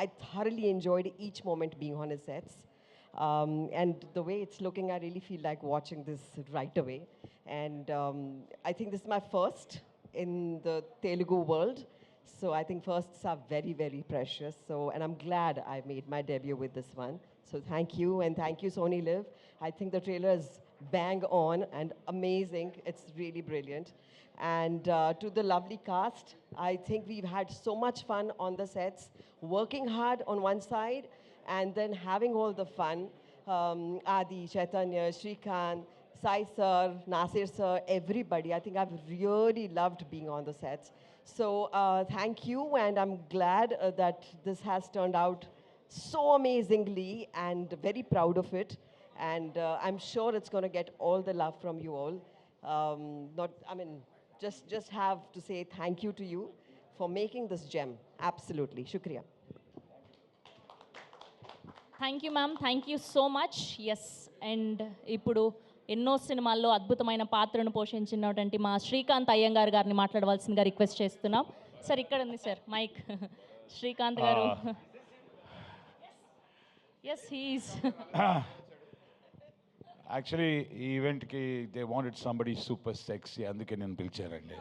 I thoroughly enjoyed each moment being on his sets. And the way it's looking, I really feel like watching this right away. And I think this is my first in the Telugu world. So I think firsts are very, very precious. So, and I'm glad I made my debut with this one. So thank you, and thank you, Sony Liv. I think the trailer is bang on and amazing. It's really brilliant. And to the lovely cast, I think we've had so much fun on the sets, working hard on one side, and then having all the fun. Adi, Chaitanya, Shrikant, Sai sir, Nasir sir, everybody. I think I've really loved being on the sets. So thank you, and I'm glad that this has turned out so amazingly, and very proud of it. And I'm sure it's going to get all the love from you all. Just have to say thank you to you for making this gem. Absolutely. Shukriya. Thank you ma'am, thank you so much. Yes, and ఇప్పుడు ఎన్నో సినిమాల్లో అద్భుతమైన పాత్రను పోషించినటువంటి మా శ్రీకాంత్ అయ్యంగార్ గారిని మాట్లాడవలసిందిగా రిక్వెస్ట్ చేస్తున్నాం. సార్ ఇక్కడ ఉంది సార్ మైక్. శ్రీకాంత్ గారు. ఎస్, హీస్ యాక్చువల్లీ ఈ ఈవెంట్కి they wanted somebody super sexy, అందుకే నేను పిలిచారండి.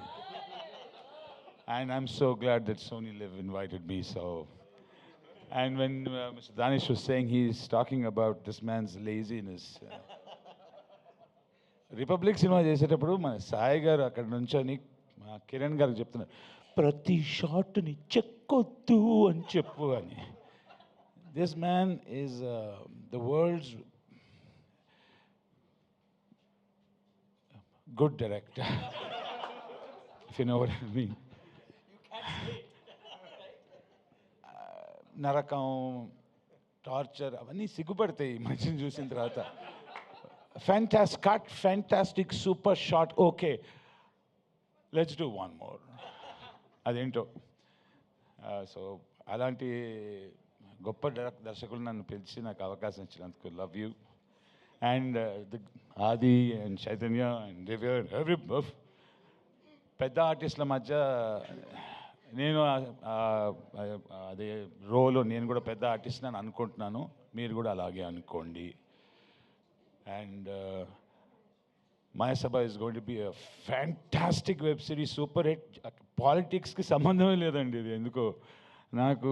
And I'm so glad that Sony LIV invited me. So and when Mr. Danish was saying, he's talking about this man's laziness. Republic cinema చేసేటప్పుడు మన సాయి గారు అక్కడ నుంచొని మా కిరణ్ గారికి చెప్తున్నారు, ప్రతి షాట్ని చెక్కొద్దు అని చెప్పు అని. This man is the world's good director, if you know what I mean. నరకం, టార్చర్ అవన్నీ సిగ్గుపడతాయి మనిషిని చూసిన తర్వాత. Fantastic super shot, okay let's do one more, అదేంటో. సో అలాంటి గొప్ప దర్శకులు నన్ను పిలిచి నాకు అవకాశం ఇచ్చినందుకు లవ్ యూ. అండ్ ఆది and Chaitanya and Divya every పెద్ద ఆర్టిస్టుల మధ్య నేను అదే రోల్, నేను కూడా పెద్ద ఆర్టిస్ట్ అని అనుకుంటున్నాను, మీరు కూడా అలాగే అనుకోండి. And Mayasabha is going to be a fantastic web series, super hit. పాలిటిక్స్కి సంబంధమే లేదండి ఇది. ఎందుకో నాకు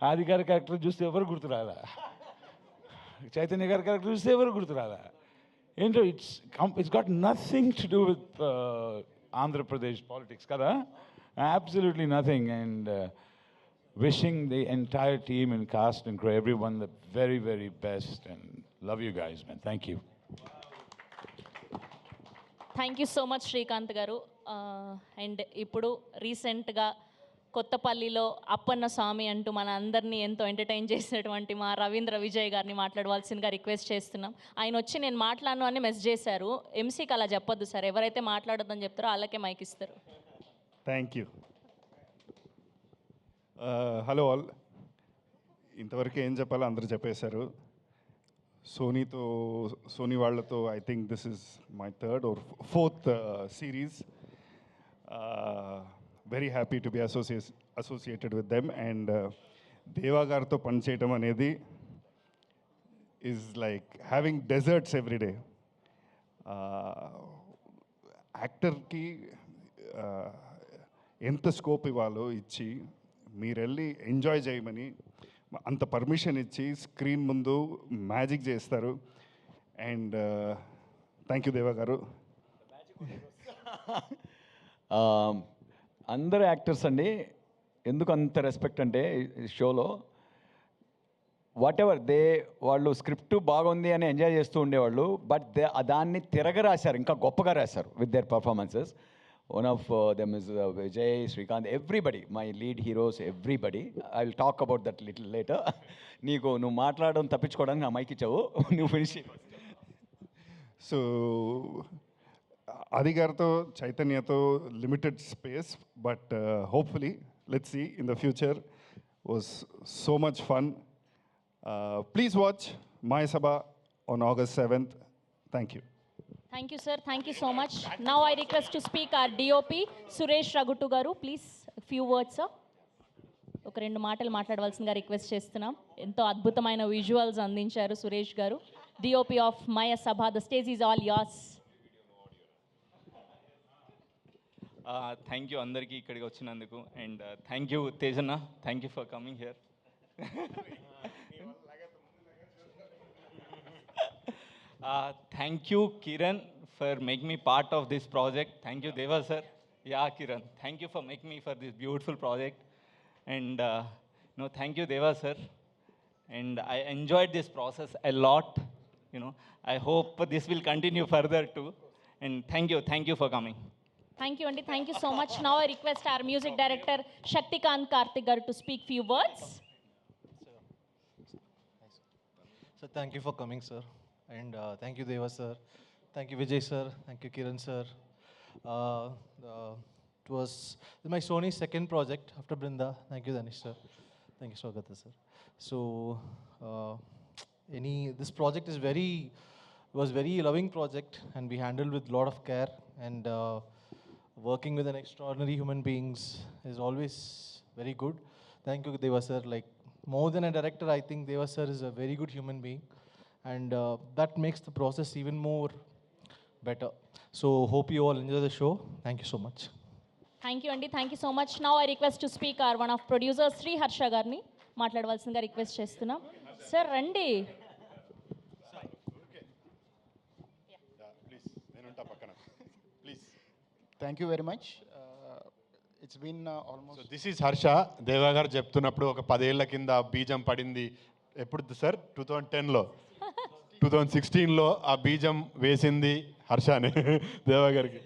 ఆది గారి క్యారెక్టర్ చూస్తే ఎవరు గుర్తురాలా, చైతన్య గారి క్యారెక్టర్ చూస్తే ఎవరు గుర్తురాలా. ఏంటో it's got nothing to do with Andhra Pradesh politics కదా, absolutely nothing. And wishing the entire team and cast and crew, everyone, the very, very best. And love you guys, man. Thank you. Thank you so much Srikanth గారు. అండ్ ఇప్పుడు రీసెంట్గా కొత్తపల్లిలో అప్పన్న స్వామి అంటూ మన అందరినీ ఎంతో ఎంటర్టైన్ చేసినటువంటి మా రవీంద్ర విజయ్ గారిని మాట్లాడవలసిందిగా రిక్వెస్ట్ చేస్తున్నాం. ఆయన వచ్చి నేను మాట్లాడను అని మెసేజ్ చేశారు. ఎంసీకి అలా చెప్పొద్దు సార్, ఎవరైతే మాట్లాడొద్దని చెప్తారో వాళ్ళకే మైక్ ఇస్తారు. Thank you. Hello all. ఇంతవరకు ఏం చెప్పాలో అందరూ చెప్పేశారు. సోనీ వాళ్ళతో I think this is my third or fourth series. Very happy to be associated with them. And Deva గారితో పనిచేయటం అనేది is like having desserts every day. యాక్టర్కి ఎంత స్కోప్ ఇవ్వాలో ఇచ్చి మీరు వెళ్ళి ఎంజాయ్ చేయమని అంత పర్మిషన్ ఇచ్చి స్క్రీన్ ముందు మ్యాజిక్ చేస్తారు. అండ్ థ్యాంక్ యూ దేవా గారు. అందరు యాక్టర్స్ అండి, ఎందుకు అంత రెస్పెక్ట్ అంటే షోలో వాట్ ఎవర్ వాళ్ళు స్క్రిప్ట్ బాగుంది అని ఎంజాయ్ చేస్తూ ఉండేవాళ్ళు, బట్ దాన్ని తిరగ రాశారు, ఇంకా గొప్పగా రాశారు with their performances. One of them is Vijay, Srikanth, everybody, my lead heroes, everybody. I will talk about that little later. నీకు నువ్వు మాట్లాడడం తప్పించుకోవడానికి నా మైక్ ఇచ్చావు, నువ్వు ఫినిష్. సో ఆది గారితో చైతన్యతో limited space, but hopefully let's see in the future. Was so much fun. Please watch Maya Sabha on August 7th. Thank you. Thank you, sir. Thank you so much. Now I request to speak our DOP, Suresh Ragutu garu. Please, a few words, sir. ఒక 2 మాటలు మాట్లాడవలసిందిగా రిక్వెస్ట్ చేస్తున్నాం. ఎంతో అద్భుతమైన విజువల్స్ అందించారు సురేష్ గారు. DOP of Maya Sabha, the stage is all yours. Thank you అందరికీ ఇక్కడికి వచ్చినందుకు. అండ్ థ్యాంక్ యూ తేజన్న, thank you for coming here. Thank you, Kiran, for making me part of this project. Thank you, Deva sir. Yeah, Kiran, thank you for making me for this beautiful project. And thank you, Deva sir. And I enjoyed this process a lot. I hope this will continue further too. And thank you for coming. Thank you, Andy. Thank you so much. Now I request our music director, Shaktikant Karthik garu, to speak few words. So thank you for coming, sir. And thank you, Deva sir. Thank you, Vijay sir. Thank you, Kiran sir. It was my Sony's second project after Brinda. Thank you, Danish sir. Thank you, Swagata sir. So, this project was very loving project, and we handled with a lot of care. And working with an extraordinary human beings is always very good. Thank you, Deva sir. Like more than a director, I think Deva sir is a very good human being. And that makes the process even more better. So hope you all enjoy the show. Thank you so much. Thank you, Andy. Thank you so much. Now I request to speak our one of producers, Sri Harsha garni. మాట్లాడవలసిందిగా రిక్వెస్ట్ చేస్తున్నాం. సార్ రండి. Thank you very much. It's been almost. This is Harsha. Deva గారు చెప్తున్నప్పుడు ఒక 10 ఏళ్ల కింద బీజం పడింది. ఎప్పుడు సార్? 2010లో 2016లో ఆ బీజం వేసింది హర్షానే దేవా గారికి.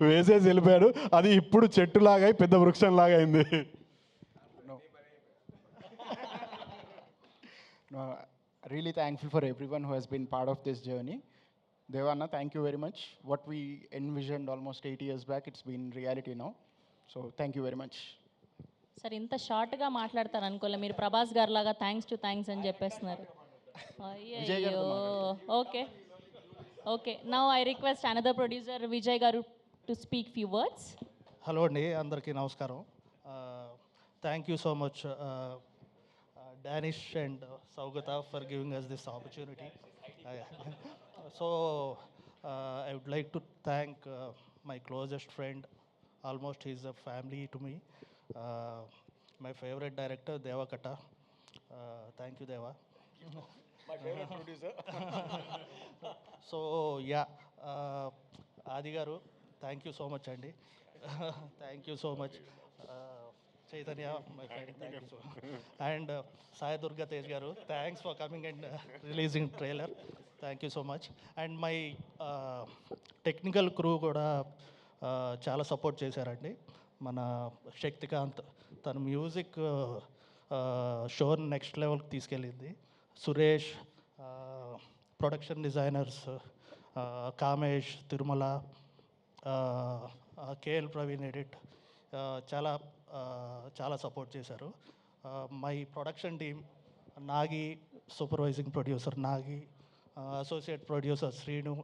వేసేసి వెళ్ళిపోయాడు. అది ఇప్పుడు చెట్టులాగా పెద్ద వృక్షంలాగా అయింది. Really thankful for everyone who has been part of this journey. Devanna, thank you very much. What we envisioned almost 8 years back, it's been reality now. So thank you very much. Sir ఇంత షార్ట్గా మాట్లాడతారు అనుకోలే, మీరు ప్రభాస్ గారు లాగా థ్యాంక్స్ అని చెప్పేస్తున్నారు. అయ్యో, okay okay. Now I request another producer Vijay గారు to speak few words. Hello అండి, అందరికీ నమస్కారం. Thank you so much Danish and Sougata for giving us this opportunity. So I would like to thank my closest friend. Almost he's a family to me. My favorite director, Deva Katta. Thank you, Deva. My favorite producer. So yeah, Adi garu, thank you so much, Andy. Thank you so much. Chaitanya, my friend, thank you so much. And Sai Durga Tej garu, thanks for coming and releasing trailer. Thank you so much. And my technical crew కూడా చాలా సపోర్ట్ చేశారండి. మన శక్తికాంత్ తన మ్యూజిక్ షోని నెక్స్ట్ లెవెల్కి తీసుకెళ్ళింది. Suresh, production designers Kamesh, Tirumala, K L Praveen edit చాలా సపోర్ట్ చేశారు. My production team Nagi, supervising producer Nagi, associate producer Srinu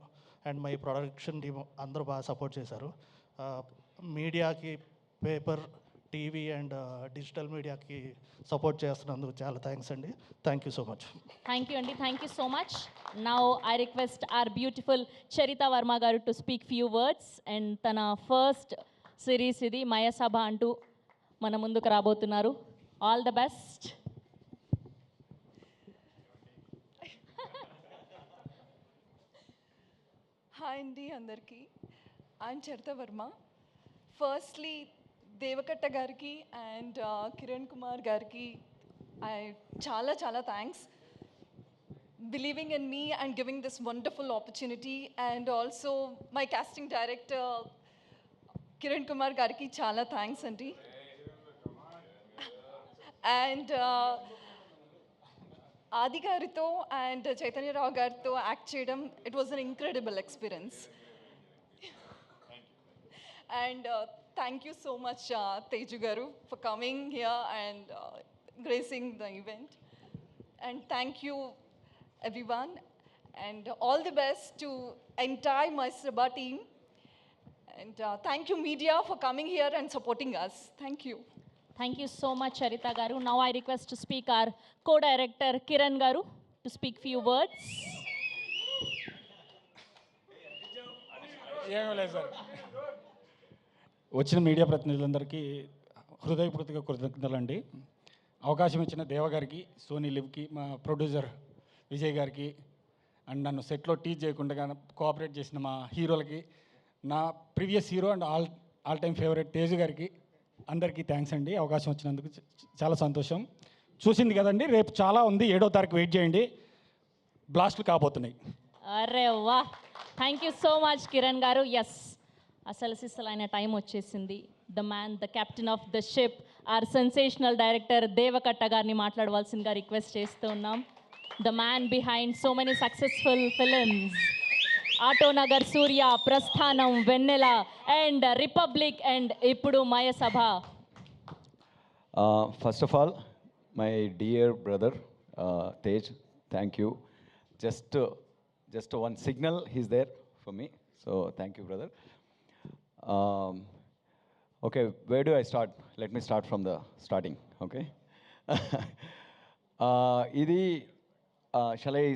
and my production team అందరూ బాగా సపోర్ట్ చేశారు. మీడియాకి, పేపర్, టీవీ అండ్ డిజిటల్ మీడియాకి సపోర్ట్ చేస్తున్నందుకు చాలా థ్యాంక్స్ అండి. Thank you so much. Thank you అండి. Thank you so much. Now I request our beautiful Charitha Varma గారు to speak few words. And తన ఫస్ట్ సిరీస్ ఇది మయసభ అంటూ మన ముందుకు రాబోతున్నారు. All the best. హాయ్ అండి అందరికీ. ఐఎమ్ చరిత వర్మ. ఫస్ట్లీ దేవకట్ట గారికి అండ్ కిరణ్ కుమార్ గారికి చాలా thanks. believing in me and giving this wonderful opportunity, and also my casting director Kiran Kumar gariki chala thanks andi. And Adi garito and Chaitanya Rao garito act cheyadam, it was an incredible experience. And thank you so much Teju garu for coming here and gracing the event. And thank you everyone, and all the best to entire my Sabha team. And thank you media for coming here and supporting us. Thank you. Thank you so much, Charita Garu. Now I request to speak our co-director Kiran Garu to speak few words. వచ్చిన మీడియా ప్రతినిధులందరికీ హృదయపూర్వక కృతజ్ఞతలండి. అవకాశం ఇచ్చిన దేవ గారికి, సోనీ లివ్కి, మా ప్రొడ్యూసర్ విజయ్ గారికి, అండ్ నన్ను సెట్లో టీచ్ చేయకుండా కోఆపరేట్ చేసిన మా హీరోలకి, నా previous hero and all time favourite Teju గారికి, అందరికీ థ్యాంక్స్ అండి. అవకాశం వచ్చినందుకు చాలా సంతోషం. చూసింది కదండి, రేపు చాలా ఉంది. 7వ తారీఖు వెయిట్ చేయండి, బ్లాస్ట్లు కాబోతున్నాయి. అరే వా, thank you so much Kiran గారు. ఎస్, అసలు సిస్సలైన టైం వచ్చేసింది. The man, the captain of the ship, are sensational director Deva Katta గారిని మాట్లాడవలసిందిగా రిక్వెస్ట్ చేస్తూ ఉన్నాం. The man behind so many successful films, auto Nagar, సూర్య, ప్రస్థానం, వెన్నెల అండ్ రిపబ్లిక్ అండ్ ఇప్పుడు Mayasabha. First of all my dear brother Tej, thank you. Just one signal he's there for me, so thank you brother. Okay, wear do I start? Let me start from the starting. Okay, ఇది shall I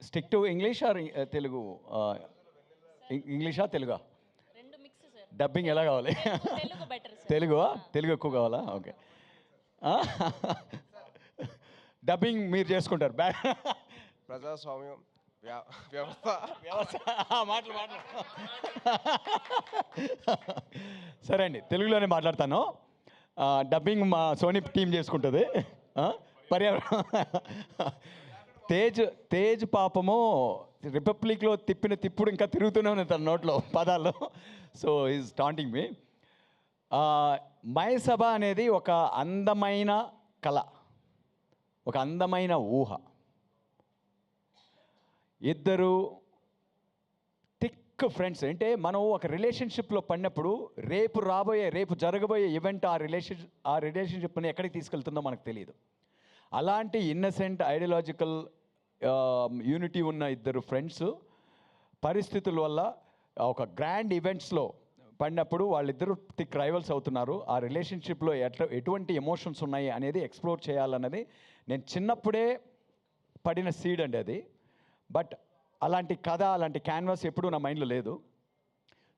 stick to English or Telugu? ఇంగ్లీషా తెలుగా? డబ్బింగ్ ఎలా కావాలి? తెలుగు ఎక్కువ కావాలా? ఓకే, డబ్బింగ్ మీరు చేసుకుంటారు. ప్రజాస్వామ్యం వ్యవస్థ మాటలు సరే అండి, తెలుగులోనే మాట్లాడతాను. డబ్బింగ్ మా సోనీ టీం చేసుకుంటుంది. పర్యావరణం తేజ్ పాపము రిపబ్లిక్లో తిప్పిన తిప్పుడు ఇంకా తిరుగుతూనే ఉంది తన నోట్లో పదాలు. సో ఈజ్ టాంటింగ్ మీ. మయసభ అనేది ఒక అందమైన కళ, ఒక అందమైన ఊహ. ఇద్దరు థిక్ ఫ్రెండ్స్. అంటే మనం ఒక రిలేషన్షిప్లో పడినప్పుడు రేపు జరగబోయే ఈవెంట్ ఆ రిలేషన్షిప్ని ఎక్కడికి తీసుకెళ్తుందో మనకు తెలియదు. అలాంటి ఇన్నసెంట్ ఐడియాలజికల్ యూనిటీ ఉన్న ఇద్దరు ఫ్రెండ్స్ పరిస్థితుల వల్ల ఒక గ్రాండ్ ఈవెంట్స్లో పడినప్పుడు వాళ్ళిద్దరూ థిక్ రైవల్స్ అవుతున్నారు. ఆ రిలేషన్షిప్లో ఎటువంటి ఎమోషన్స్ ఉన్నాయి అనేది ఎక్స్ప్లోర్ చేయాలన్నది నేను చిన్నప్పుడే పడిన సీడ్ అండి అది. బట్ అలాంటి కథ, అలాంటి క్యాన్వాస్ ఎప్పుడూ నా మైండ్లో లేదు.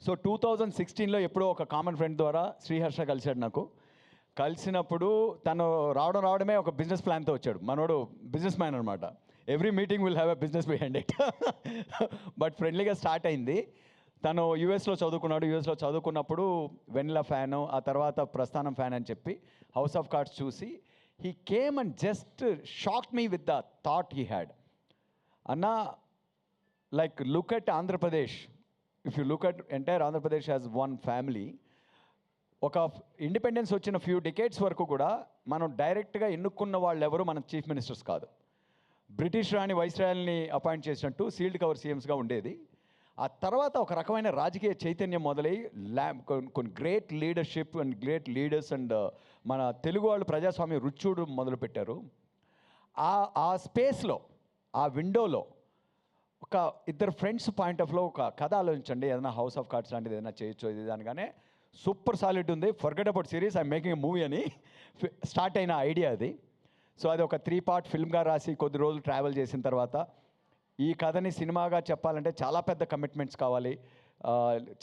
సో 2016లో ఎప్పుడో ఒక కామన్ ఫ్రెండ్ ద్వారా శ్రీహర్ష కలిశాడు నాకు. కలిసినప్పుడు తను రావడమే ఒక బిజినెస్ ప్లాన్తో వచ్చాడు. మనోడు బిజినెస్ మ్యాన్ అనమాట. Every meeting will have a business behind it. But ఫ్రెండ్లీగా స్టార్ట్ అయింది. తను యూఎస్లో చదువుకున్నప్పుడు వెనిలా ఫ్యాను, ఆ తర్వాత ప్రస్థానం ఫ్యాన్ అని చెప్పి హౌస్ ఆఫ్ కార్డ్స్ చూసి he came and just shocked me with the thought he had. అన్నా, like look at Andhra Pradesh. If you look at entire Andhra Pradesh as one family. ఒక ఇండిపెండెన్స్ వచ్చిన ఫ్యూ డికేట్స్ వరకు కూడా మనం డైరెక్ట్గా ఎన్నుకున్న వాళ్ళు ఎవరు మన చీఫ్ మినిస్టర్స్ కాదు. బ్రిటిష్ రాణి వైస్రాయల్ని అపాయింట్ చేసినట్టు సీల్డ్ కవర్ సీఎంస్గా ఉండేది. ఆ తర్వాత ఒక రకమైన రాజకీయ చైతన్యం మొదలై కొన్ని great leadership and great leaders and మన తెలుగు వాళ్ళు ప్రజాస్వామ్య రుచూడు మొదలుపెట్టారు. ఆ స్పేస్లో, ఆ విండోలో ఒక ఇద్దరు ఫ్రెండ్స్ పాయింట్ ఆఫ్లో ఒక కథ ఆలోచించండి. ఏదైనా హౌస్ ఆఫ్ కార్డ్స్ లాంటిది ఏదైనా చేయొచ్చు ఇది అనగానే సూపర్ సాలిడ్ ఉంది, forget about series, I'm making a movie అని స్టార్ట్ అయిన ఐడియా అది. సో అది ఒక 3-part ఫిల్మ్గా రాసి కొద్ది రోజులు ట్రావెల్ చేసిన తర్వాత ఈ కథని సినిమాగా చెప్పాలంటే చాలా పెద్ద కమిట్మెంట్స్ కావాలి,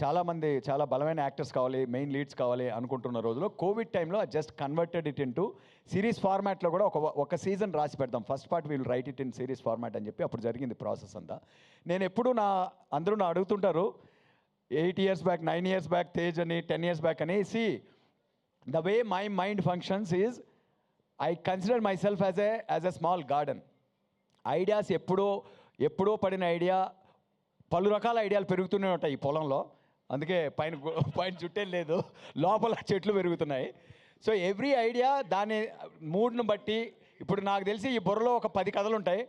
చాలామంది చాలా బలమైన యాక్టర్స్ కావాలి, మెయిన్ లీడ్స్ కావాలి అనుకుంటున్న రోజులో కోవిడ్ టైంలో just converted it into series ఫార్మాట్లో కూడా ఒక సీజన్ రాసి పెడతాం. First part we'll write it in series format అని చెప్పి అప్పుడు జరిగింది ప్రాసెస్ అంతా. నేను ఎప్పుడు అందరూ అడుగుతుంటారు 8 years back, 9 years back Tej ani, 10 years back ani. See, the way my mind functions is I consider myself as a small garden. Ideas ఎప్పుడో పడిన ఐడియా, పలు రకాల ఐడియాలు పెరుగుతూనే ఉంటాయి ఈ పొలంలో. అందుకే పైన చుట్టే లేదు, లోపల చెట్లు పెరుగుతున్నాయి. సో ఎవ్రీ ఐడియా దాని మూడ్ను బట్టి, ఇప్పుడు నాకు తెలిసి ఈ బుర్రలో ఒక 10 కథలు ఉంటాయి,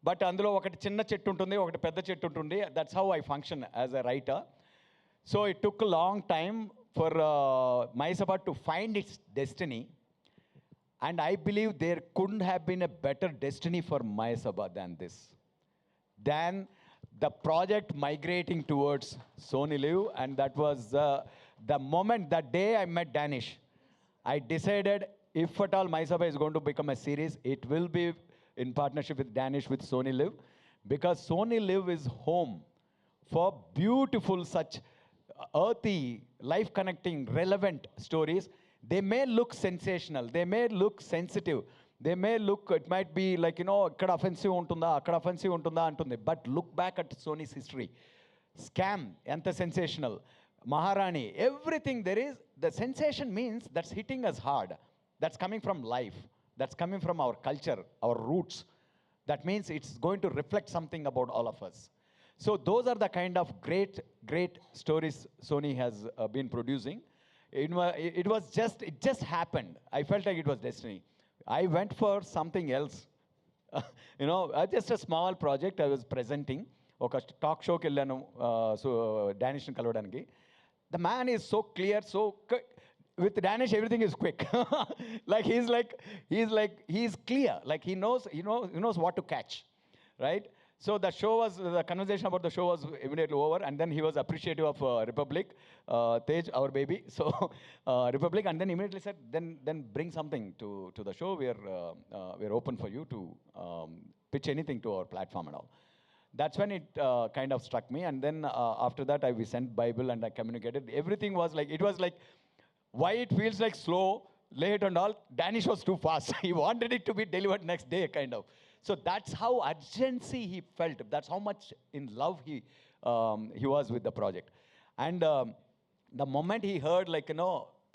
బట్ అందులో ఒకటి చిన్న చెట్టు ఉంటుంది, ఒకటి పెద్ద చెట్టు ఉంటుంది. That's how I function as a writer. So it took long time for Mayasabha to find its destiny. And I believe there couldn't have been a better destiny for Mayasabha than this. Than the project migrating towards Sony Live. And that was the moment, that day I met Danish. I decided if at all Mayasabha is going to become a series, it will be in partnership with Danish, with Sony Live. Because Sony Live is home for beautiful, such earthy, life-connecting, relevant stories. They may look sensational, they may look sensitive, they may look, it might be like, ikkada offensive untunda, akkada offensive untunda antundi. But look back at Sony's history. Scam, anta sensational. Maharani, everything there is, the sensation means that's hitting us hard. That's coming from life. That's coming from our culture, our roots. That means it's going to reflect something about all of us. So those are the kind of great stories Sony has been producing. It just happened. I felt like it was destiny. I went for something else. Just a small project I was presenting. Oka talk show ki ellanu, so Danish ni kalavaniki. The man is so clear, with Danish everything is quick. He's clear. Like he knows what to catch, right? So the conversation about the show was immediately over, and then he was appreciative of Republic, Tej, our baby. So Republic, and then immediately said, then bring something to the show. We're open for you to pitch anything to our platform and all. That's when it kind of struck me, and then after that we sent Bible and I communicated. Everything was like, it was like, why it feels like slow, late and all. Danish was too fast. He wanted it to be delivered next day, kind of. So that's how urgency he felt. That's how much in love he was with the project. And the moment he heard,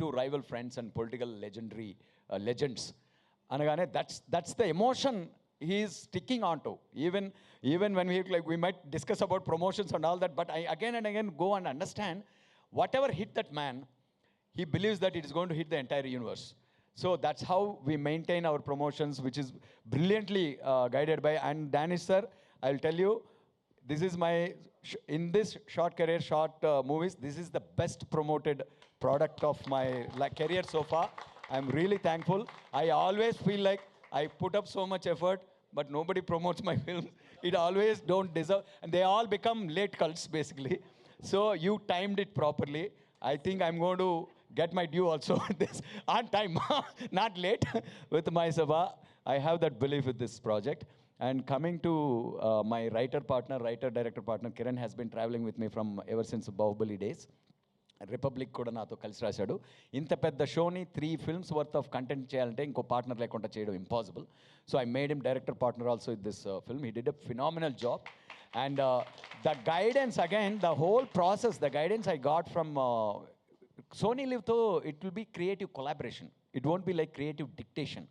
two rival friends and political legends, anagane, that's the emotion he is sticking onto. Even when we might discuss about promotions and all that, but I again and again go and understand, whatever hit that man, he believes that it is going to hit the entire universe. So that's how we maintain our promotions, which is brilliantly guided by. And Danish sir, I'll tell you, this is in this short career, movies, this is the best promoted product of my career so far. I'm really thankful. I always feel like I put up so much effort, but nobody promotes my films. It always don't deserve, and they all become late cults basically. So you timed it properly. I think I'm going to get my due also this on time, not late, with Mayasabha. I have that belief with this project. And coming to my writer-director partner, Kiran has been traveling with me from ever since Bahubali days. Republic కూడా నాతో కలిసి రాశాడు. ఇంత పెద్ద షోని 3 films worth of content చేయాలంటే ఇంకో పార్ట్నర్ లేకుండా చేయడం impossible. So I made him director partner also with this film. He did a phenomenal job. And the guidance, again, the whole process, the guidance I got from Sony Live, though, it will be creative collaboration. It won't be like creative dictation.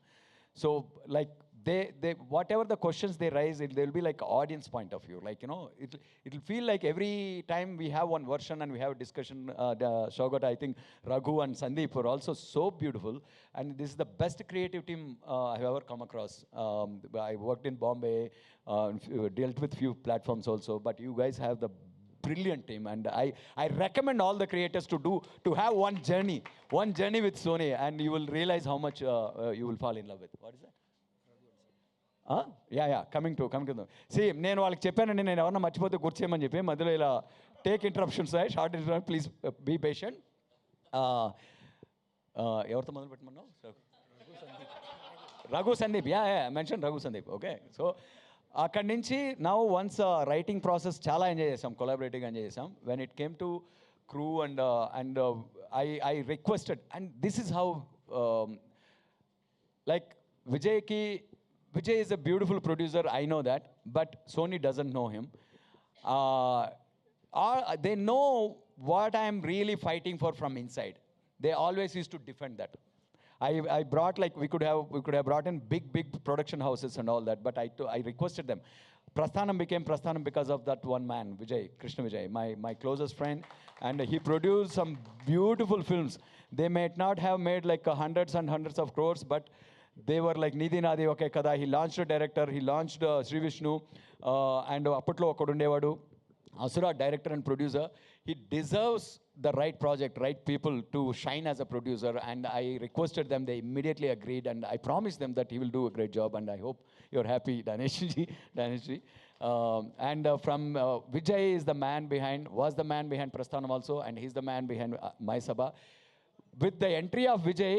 So like they whatever the questions they raise, they'll be like audience point of view. Like, it'll feel like every time we have one version and we have a discussion, Shogat, I think Raghu and Sandeep were also so beautiful. And this is the best creative team I've ever come across. I worked in Bombay, dealt with few platforms also, but you guys have the brilliant team, and I recommend all the creators to have one journey with Sony, and you will realize how much you will fall in love with. What is that? Coming to see, నేను వాళ్ళకి చెప్పానండి, నేను ఎవరన్నా మర్చిపోతే గుర్చేయమని చెప్పి మధ్యలో ఇలా take interruptions, short interruption, please be patient. ఎవరితో మొదలు పెట్టమన్నావు? Raghu Sandeep. Mention Raghu Sandeep. Okay. So అక్కడి నుంచి నౌ వన్స్ రైటింగ్ ప్రాసెస్ చాలా ఎంజాయ్ చేసాం, కొలాబరేటివ్గా ఎంజాయ్ చేసాం. When it came to crew and I requested, and this is how like Vijay is a beautiful producer, I know that, but Sony doesn't know him. They know what I am really fighting for from inside. They always used to defend that. I brought like we could have brought in big production houses and all that, but I requested them. Prasthanam became Prasthanam because of that one man, Vijay, Krishna Vijay, my closest friend, and he produced some beautiful films. They may not have made like hundreds and hundreds of crores, but they were like Nidhi Nadi Oke Kada. He launched a director, he launched Sri Vishnu, and Appatlo Okadundevadu, Asura, director and producer. He deserves the right project, right people to shine as a producer, and I requested them. They immediately agreed, and I promised them that he will do a great job, and I hope you're happy, Daneshji. From Vijay is the man behind, was the man behind Prasthanam also, and he's the man behind My Sabha. With the entry of Vijay,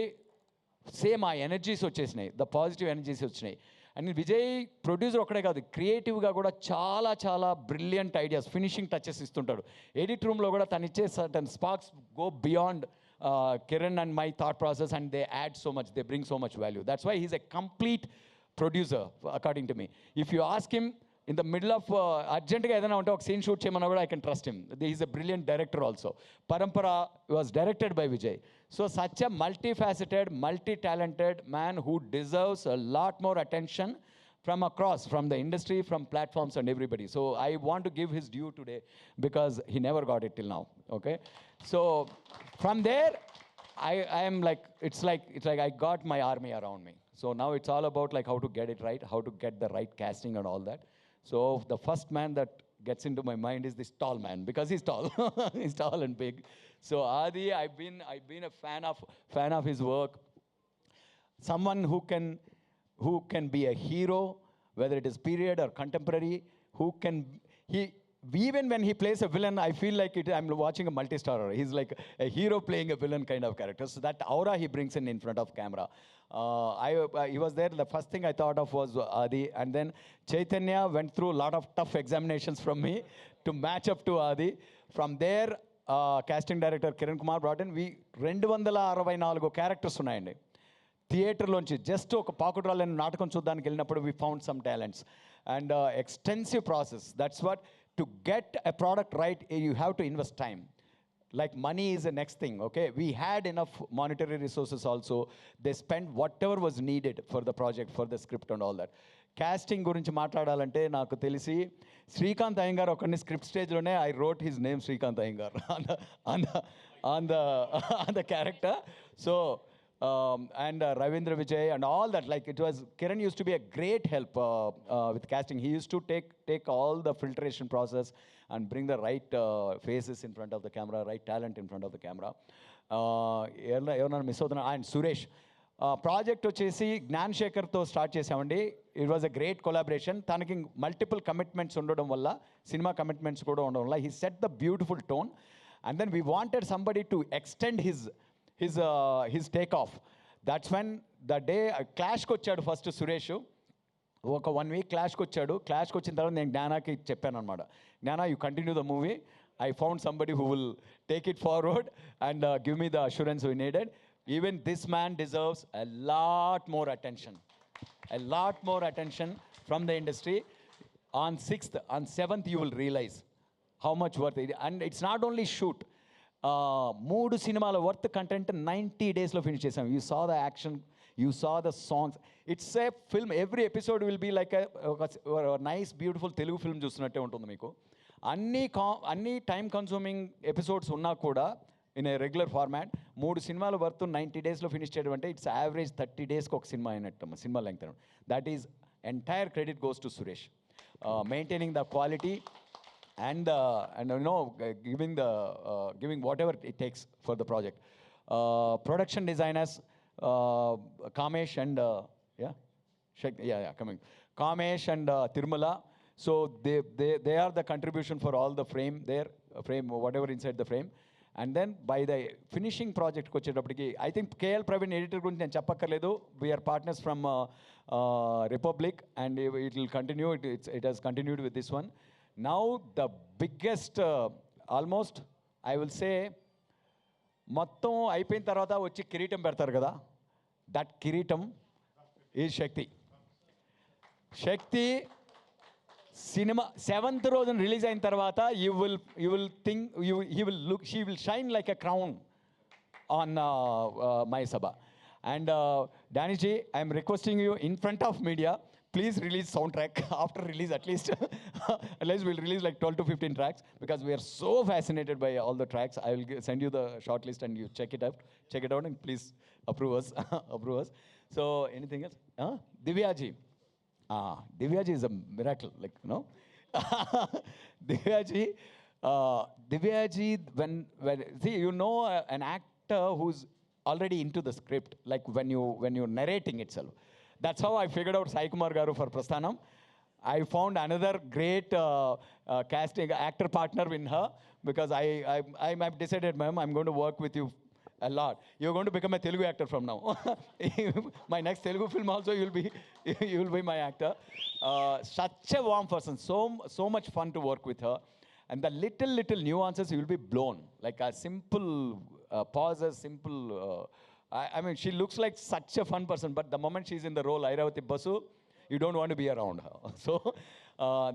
same ఆ ఎనర్జీస్ వచ్చేసినాయి, ద పాజిటివ్ ఎనర్జీస్ వచ్చినాయి. అండ్ విజయ్ ప్రొడ్యూసర్ ఒక్కడే కాదు, క్రియేటివ్గా కూడా చాలా బ్రిలియంట్ ఐడియాస్, ఫినిషింగ్ టచెస్ ఇస్తుంటాడు. ఎడిట్ రూమ్లో కూడా తను ఇచ్చే certain sparks go beyond Kiran and my thought process, and they add so much, they bring so much value. That's why he's a complete producer according to me. If you ask him in the middle of అర్జెంట్గా ఏదైనా ఉంటే ఒక సీన్ షూట్ చేయమన్నా కూడా I can trust him. He is a brilliant director also. Parampara was directed by Vijay. So such a multifaceted, multi-talented man who deserves a lot more attention from across, from the industry, from platforms and everybody. So I want to give his due today because he never got it till now. Okay? So from there, I am like, it's like I got my army around me. So now it's all about like how to get it right, how to get the right casting and all that. So the first man that gets into my mind is this tall man, because he's tall. He's tall and big. So Adi, I've been a fan of his work. Someone who can be a hero, whether it is period or contemporary, even when he plays a villain, I feel like I'm watching a multi-starrer. He's like a hero playing a villain kind of character. So that aura he brings in front of camera. He was there. The first thing I thought of was Adi. And then Chaitanya went through a lot of tough examinations from me to match up to Adi. From there, casting director Kiran Kumar brought in. We 264 characters ఉన్నాయండి. థియేటర్లోంచి జస్ట్ ఒక పాకుడ్రాలని నాటకం చూడడానికి వెళ్ళినప్పుడు we found some talents. And extensive process. That's what, to get a product right, you have to invest time. Like money is the next thing, okay? We had enough monetary resources also. They spent whatever was needed for the project, for the script and all that. Casting గురించి మాట్లాడాలంటే నాకు తెలిసి శ్రీకాంత్ అయ్యంగార్ ఒకరిని స్క్రిప్ట్ స్టేజ్లోనే I wrote his name Srikanth Iyengar on the character. So and Ravindra Vijay and all that, like it was, Kiran used to be a great help with casting. He used to take all the filtration process and bring the right faces in front of the camera, right talent in front of the camera. Miss అవుతున్నా. అండ్ సురేష్ ప్రాజెక్ట్ వచ్చేసి జ్ఞాన్ శేఖర్తో స్టార్ట్ చేసామండి. It was a great collaboration. తనకి మల్టిపుల్ కమిట్మెంట్స్ ఉండడం వల్ల, సినిమా కమిట్మెంట్స్ కూడా ఉండడం వల్ల, he set the beautiful tone. And then we wanted somebody to extend his takeoff. That's when the day క్లాష్కి వచ్చాడు ఫస్ట్ సురేష్. ఒక 1 week క్లాష్కి వచ్చాడు. క్లాష్కి వచ్చిన తర్వాత నేను జ్ఞానాకి చెప్పాను అనమాట, Gnana, you continue the movie. I found somebody who will take it forward and give me the assurance we needed. Even this man deserves a lot more attention from the industry. On 6th, on 7th, you will realize how much worth it. And it's not only shoot. 3 సినిమాల వర్త్ కంటెంట్ 90 daysలో ఫినిష్ చేసాం. You saw the action, you saw the songs. It's a film. Every episode will be like nice beautiful Telugu film చూస్తున్నట్టే ఉంటుంది మీకు. అన్ని టైం కన్సూమింగ్ ఎపిసోడ్స్ ఉన్నా కూడా ఇన్ ఏ రెగ్యులర్ ఫార్మాట్ 3 సినిమాల వర్త్ 90 daysలో ఫినిష్ చేయడం అంటే ఇట్స్ యావరేజ్ 30 daysకి ఒక సినిమా అయినట్టు, cinema length. That is entire credit goes to Suresh, maintaining the quality and giving whatever it takes for the project. Production designers Kamesh and Kamesh and Tirumala. So they are the contribution for all the frame whatever inside the frame. And then by the finishing project వచ్చేటప్పటికి I think KL Praveen editor గురించి నేను చెప్పక్కర్లేదు. We are partners from Republic, and it will continue. It has continued with this one. Now the biggest, almost I will say, మొత్తం అయిపోయిన తర్వాత వచ్చి కిరీటం పెడతారు కదా, దట్ కిరీటం ఈజ్ శక్తి. సినిమా 7th రోజున రిలీజ్ అయిన తర్వాత you will think, he will shine like a crown on My Sabha. And Danny Ji, I'm requesting you in front of media, please release soundtrack after release at least. At least we'll release like 12 to 15 tracks because we are so fascinated by all the tracks. I will send you the short list and you check it out and please approve us. Approve us. So anything else? Divya Ji. Divya Ji is a miracle, like, you know. Divya Ji, when see, you know, an actor who's already into the script, like when you're narrating itself. That's how I figured out Sai Kumar Garu for Prasthanam. I found another great casting actor partner in her because I've decided, ma'am, I'm going to work with you a lot. You're going to become a Telugu actor from now. My next Telugu film also, you'll be my actor. Such a warm person, so much fun to work with her. And the little nuances, you will be blown. Like a simple pauses, simple... I mean, she looks like such a fun person, but the moment she's in the role, Airavati Basu, you don't want to be around her. So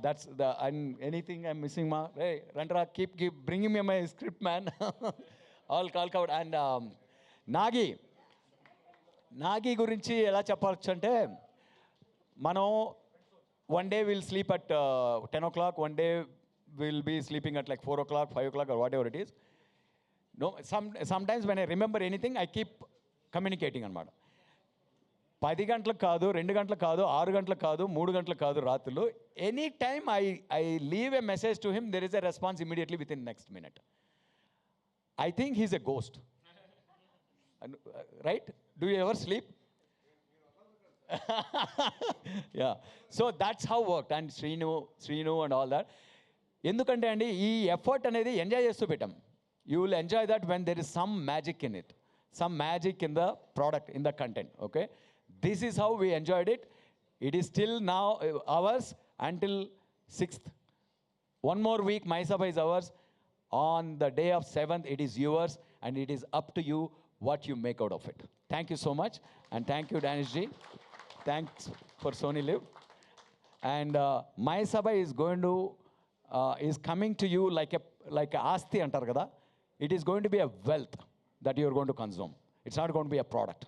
that's the... And anything I'm missing, ma? Hey, Randra, keep bringing me my script, man. All call out. And Nagi గురించి ఎలా చెప్పచ్చు అంటే మనం one day we'll sleep at 10 o'clock, one day we'll be sleeping at like 4 o'clock, 5 o'clock or whatever it is. No, sometimes when I remember anything, I keep communicating అనమాట. 10 గంటలకు కాదు, 2 గంటలకు కాదు, 6 గంటలకు కాదు, 3 గంటలకు కాదు రాత్రులు. Any time I leave a message to him, there is a response immediately within next minute. I think he's a ghost. Right? Do you ever sleep? Yeah. So that's how worked. And Srinu and all that. ఎందుకంటే అండి ఈ ఎఫర్ట్ అనేది ఎంజాయ్ చేస్తూ పెట్టాం. You will enjoy that when there is some magic in it. Some magic in the product, in the content. Okay? This is how we enjoyed it. It is still now ours until 6th. One more week, My Sabha is ours. On the day of 7th, it is yours. And it is up to you what you make out of it. Thank you so much. And thank you, Danish Ji. Thanks for Sony Live. And My Sabha is going to, is coming to you like a asti antar kada. It is going to be a wealth that you are going to consume. It's not going to be a product.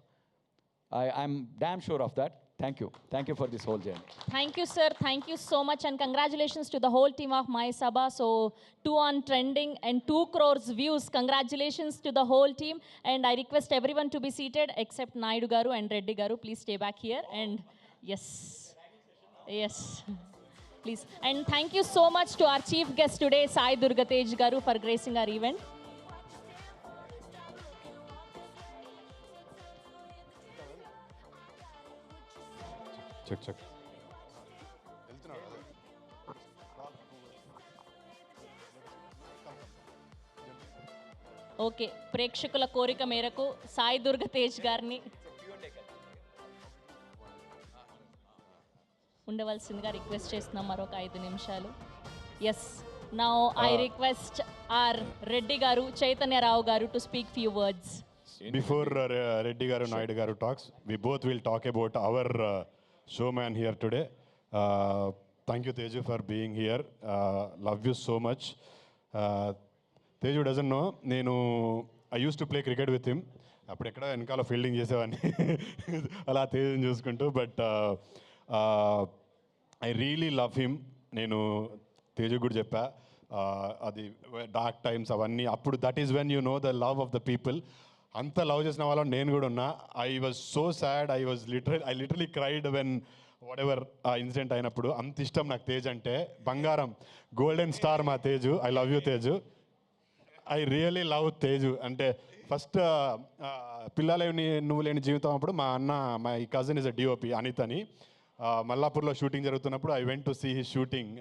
I'm damn sure of that. Thank you. Thank you for this whole journey. Thank you, sir. Thank you so much. And congratulations to the whole team of My Sabha. So 2 on trending and 2 crores views. Congratulations to the whole team. And I request everyone to be seated except Naidu Garu and Reddy Garu. Please stay back here. And yes. Yes. Please. And thank you so much to our chief guest today, Sai Durgatej Garu, for gracing our event. Check. Okay, ప్రేక్షకుల కోరిక మేరకు సాయి దుర్గతేజ్ గారిని ఉండవలసిందిగా రిక్వెస్ట్ చేస్తున్నాం మరొక 5 నిమిషాలు. Yes, now I request R Reddy garu, Chaitanya Rao garu to speak few words. Before Reddy Garu, Naidu Garu talks, we both will talk about our showman here today. Thank you, Teju, for being here. Love you so much. Teju doesn't know, I used to play cricket with him. అప్పుడు ఎక్కడ వెనకాల ఫీల్డింగ్ చేసేవాడిని అలా తేజుని చూసుకుంటూ. But I really love him. నేను తేజు కూడా చెప్పా, అది డార్క్ టైమ్స్ అవన్నీ అప్పుడు. That is when you know the love of the people. అంత లవ్ చేసిన వాళ్ళని నేను కూడా ఉన్నా. I was so sad, I literally cried when whatever ఆ ఇన్సిడెంట్ అయినప్పుడు. అంత ఇష్టం నాకు తేజ్ అంటే. బంగారం, గోల్డెన్ స్టార్ మా Teju. I love you Teju. I really love Teju. అంటే ఫస్ట్ పిల్లలేని నువ్వు లేని జీవితం అప్పుడు my cousin is a DOP Anith అని, మల్లాపూర్లో షూటింగ్ జరుగుతున్నప్పుడు I went to see his shooting.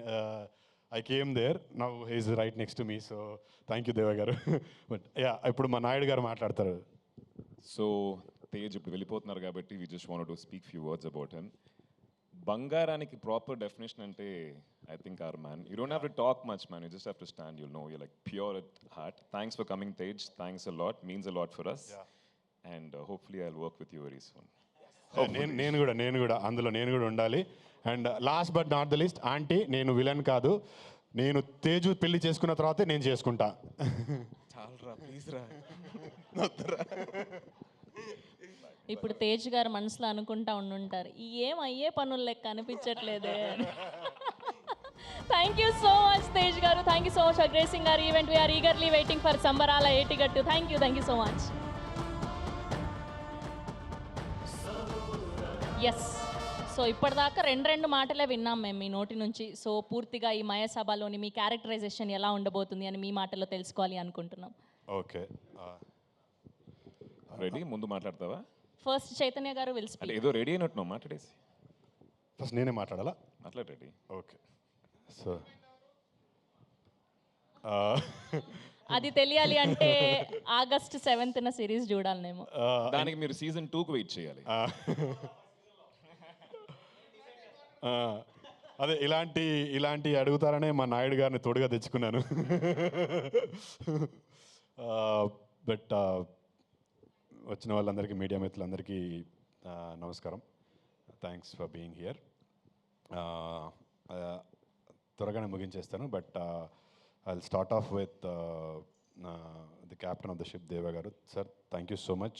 I came there. Now he is right next to me. So thank you, Deva garu. But yeah, ఇప్పుడు మా నాయుడు గారు మాట్లాడతారు. సో తేజ్ ఇప్పుడు వెళ్ళిపోతున్నారు కాబట్టి we just wanted to speak few words about him. బంగారానికి ప్రాపర్ డెఫినేషన్ అంటే I think our man. You don't have to talk much, man. You just have to stand. You'll know you're like pure at heart. Thanks for coming, Tej. Thanks a lot. Means a lot for us. Yeah. And hopefully I'll work with you very soon. నేను కూడా అందులో నేను కూడా ఉండాలి. And last but not the list, aunty, నేను విలన్ కాదు. నేను తేజు పెళ్లి చేసుకున్న తర్వాతే నేను చేసుకుంటా. చాలరా ప్లీజ్ రా. ఇప్పుడు తేజ్ గారు మనసులో అనుకుంటా ఉండుంటారు ఏం అయ్యే పనులు లెక్క అనిపించట్లేదే. Thank you so much Tej గారు, thank you so much for gracing our event. We are eagerly waiting for Sambarala Yetigattu. Thank you so much. Yes, so ఇప్పటిదాకా రెండు మాటలే విన్నాం మేము మీ నోటి నుంచి. సో పూర్తిగా ఈ మయ సభలోని మీ క్యారెక్టరైజేషన్ ఎలా ఉండబోతుంది అని మీ మాటల్లో తెలుసుకోవాలి అనుకుంటున్నాం. Okay, ready? ముందు మాట్లాడతావా? ఫస్ట్ చైతన్య గారు విల్ అంటే స్పీక్. ఏదో రెడీ అయినట్టు మాట్లాడేసి. ఫస్ట్ నేనే మాట్లాడాలా? మాట్లాడు రెడీ. ఓకే, సో అది తెలియాలి అంటే ఆగస్ట్ 7th సిరీస్ చూడాలి మేము. దానికి మీరు సీజన్ 2కు వెయిట్ చేయాలి. అదే ఇలాంటి అడుగుతారనే మా నాయుడు గారిని తోడుగా తెచ్చుకున్నాను. బట్ వచ్చిన వాళ్ళందరికీ, మీడియా మిత్రులందరికీ నమస్కారం. Thanks for being here. త్వరగానే ముగించేస్తాను, but I will start off with the captain of the ship Deva గారు. Sir, thank you so much.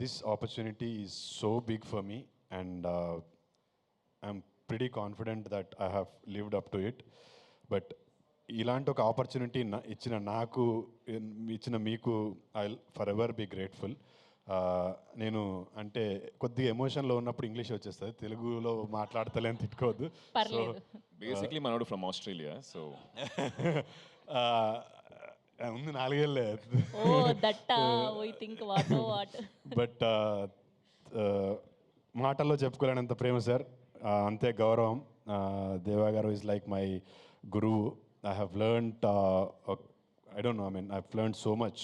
This opportunity is so big for me, and I'm pretty confident that I have lived up to it. But ఇలాంటి ఒక ఆపర్చునిటీ ఇచ్చిన మీకు I will forever be grateful. నేను అంటే కొద్దిగా ఎమోషన్లో ఉన్నప్పుడు ఇంగ్లీష్ వచ్చేస్తుంది, తెలుగులో మాట్లాడతలేని తిట్టుకోవద్దు. బేసిక్లీ మనోడు ఫ్రమ్ ఆస్ట్రేలియా, సో ఉంది 4 ఏళ్ళే. బట్ మాటల్లో చెప్పుకోలేనంత ప్రేమ సార్, అంతే గౌరవం. దేవా గారు ఈజ్ లైక్ మై గురువు. I have learned, I don't know, I mean I have learned so much.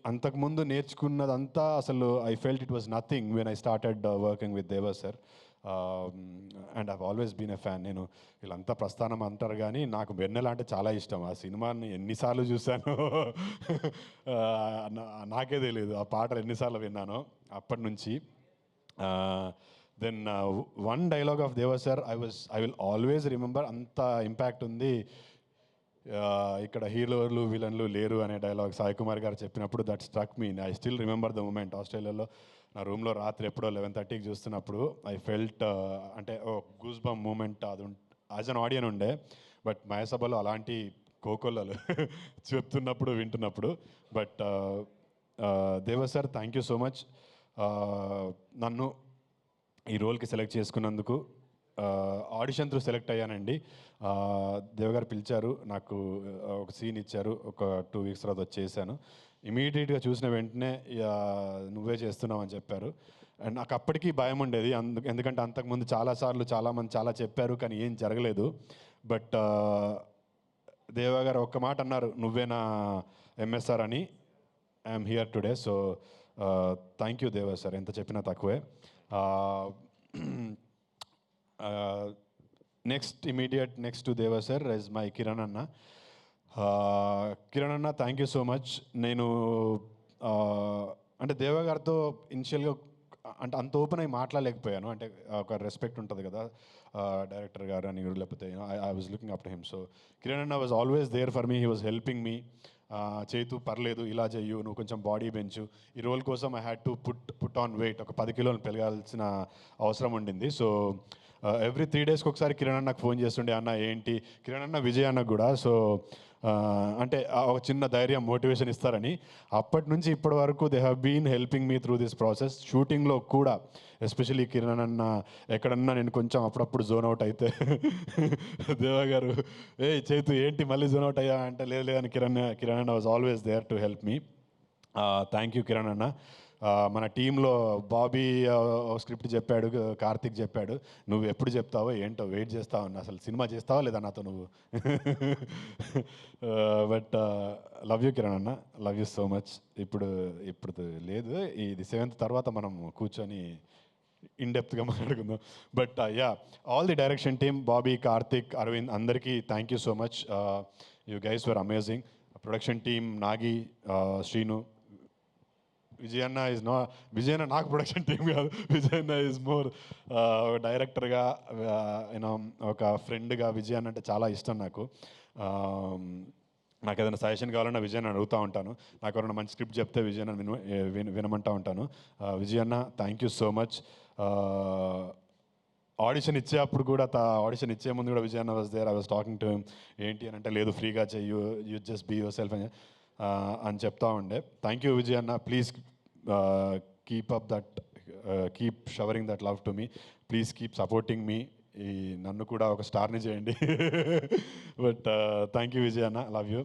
అంతకుముందు నేర్చుకున్నదంతా అసలు I felt it was nothing when I started working with Deva sir. And I've always been a fan. నేను వీళ్ళంతా ప్రస్థానం అంటారు కానీ నాకు వెన్నెల అంటే చాలా ఇష్టం. ఆ సినిమాని ఎన్నిసార్లు చూశాను నాకే తెలియదు. ఆ పాటలు ఎన్నిసార్లు విన్నానో అప్పటి నుంచి. దెన్ వన్ డైలాగ్ ఆఫ్ దేవా sir I will always remember. అంత ఇంపాక్ట్ ఉంది. ఇక్కడ హీరోలు విలన్లు లేరు అనే డైలాగ్ సాయి కుమార్ గారు చెప్పినప్పుడు that struck me. I still remember the moment. ఆస్ట్రేలియాలో నా రూమ్లో రాత్రి ఎప్పుడో 11:30కి చూస్తున్నప్పుడు ఐ ఫెల్ట్ అంటే గూస్ బమ్ మూమెంట్ అది యాజ్ అన్ ఆడియన్ ఉండే. బట్ మయసభలో అలాంటి కోకొల్లలు చెప్తున్నప్పుడు వింటున్నప్పుడు. But Deva sir, thank you so much. నన్ను ఈ రోల్కి సెలెక్ట్ చేసుకున్నందుకు. ఆడిషన్ త్రూ సెలెక్ట్ అయ్యానండి. దేవగారు పిలిచారు, నాకు ఒక సీన్ ఇచ్చారు, ఒక 2 weeks తర్వాత వచ్చేసాను. ఇమీడియట్గా చూసిన వెంటనే నువ్వే చేస్తున్నావు అని చెప్పారు. అండ్ నాకు అప్పటికీ భయం ఉండేది, ఎందుకంటే అంతకుముందు చాలాసార్లు చాలామంది చాలా చెప్పారు కానీ ఏం జరగలేదు. బట్ దేవా గారు ఒక్క మాట అన్నారు, నువ్వే నా ఎంఎస్ఆర్ అని. I'm here today. So thank you దేవా సార్, ఎంత చెప్పినా తక్కువే. నెక్స్ట్ టు దేవా సార్ ఇస్ మై కిరణ్ అన్న. కిరణ్ అన్న, థ్యాంక్ యూ సో మచ్. నేను అంటే దేవా గారితో ఇనిషియల్గా అంటే అంత ఓపెన్ అయి మాట్లాడలేకపోయాను. అంటే ఒక రెస్పెక్ట్ ఉంటుంది కదా డైరెక్టర్ గారు అని, లేకపోతే I was looking up to him. So Kiran అన్న was always there for me. He was helping me. చేతు పర్లేదు, ఇలా చెయ్యు, నువ్వు కొంచెం బాడీ పెంచు. ఈ రోల్ కోసం I had to put on weight. ఒక 10 కిలోలు పెరగాల్సిన అవసరం ఉండింది. సో ఎవ్రీ 3 days ఒకసారి కిరణ్ అన్నకు ఫోన్ చేస్తుండే, అన్న ఏంటి, కిరణ్ అన్న విజయ్ అన్నకు కూడా. సో అంటే ఒక చిన్న ధైర్యం, మోటివేషన్ ఇస్తారని. అప్పటి నుంచి ఇప్పటి వరకు they have been helping me through this process. షూటింగ్లో కూడా ఎస్పెషలీ కిరణ్ అన్న ఎక్కడన్నా నేను కొంచెం అప్పుడప్పుడు జోన్ అవుట్ అయితే దేవా గారు, ఏ చేతు ఏంటి మళ్ళీ జోన్ అవుట్ అయ్యా అంటే, లేదని కిరణ్ అన్న was always there to help me. Thank you Kiran అన్న. మన టీంలో బాబీ స్క్రిప్ట్ చెప్పాడు, కార్తిక్ చెప్పాడు. నువ్వు ఎప్పుడు చెప్తావో ఏంటో వెయిట్ చేస్తావు, అసలు సినిమా చేస్తావా లేదా నాతో నువ్వు. బట్ లవ్ యూ కిరణ్ అన్న, లవ్ యూ సో మచ్. ఇప్పుడు లేదు, ఇది 7th తర్వాత మనం కూర్చొని ఇన్డెప్త్గా మాట్లాడుకుందాం. But yeah, all the direction team, Bobby, Karthik, Aravind, అందరికీ thank you so much. You guys were amazing. Production team, Nagi, Srinu, విజయన్న విజయన్న నాకు ప్రొడక్షన్ టీమ్ కాదు, విజయన్న ఈజ్ మోర్ డైరెక్టర్గా, యూనో ఒక ఫ్రెండ్గా. విజయన్న అంటే చాలా ఇష్టం నాకు. నాకు ఏదైనా సజెషన్ కావాలన్నా విజయ్ అని అడుగుతూ ఉంటాను. నాకు ఎవరైనా మంచి స్క్రిప్ట్ చెప్తే విజయ్ అని వినమంటూ ఉంటాను. విజయ్ అన్న, thank you so much. Audition ఇచ్చేటప్పుడు కూడా ఆడిషన్ ఇచ్చే ముందు కూడా విజయ్ అన్న was there. I was talking to him. ఏంటి అని అంటే, లేదు ఫ్రీగా చెయ్యు, you just be yourself అని చెప్తా ఉండే. థ్యాంక్ యూ విజయ్ అన్న. Please keep up that, keep showering that love to me. Please keep supporting me. ఈ నన్ను కూడా ఒక స్టార్ని చేయండి. బట్ థ్యాంక్ యూ విజయ్ అన్న, love you.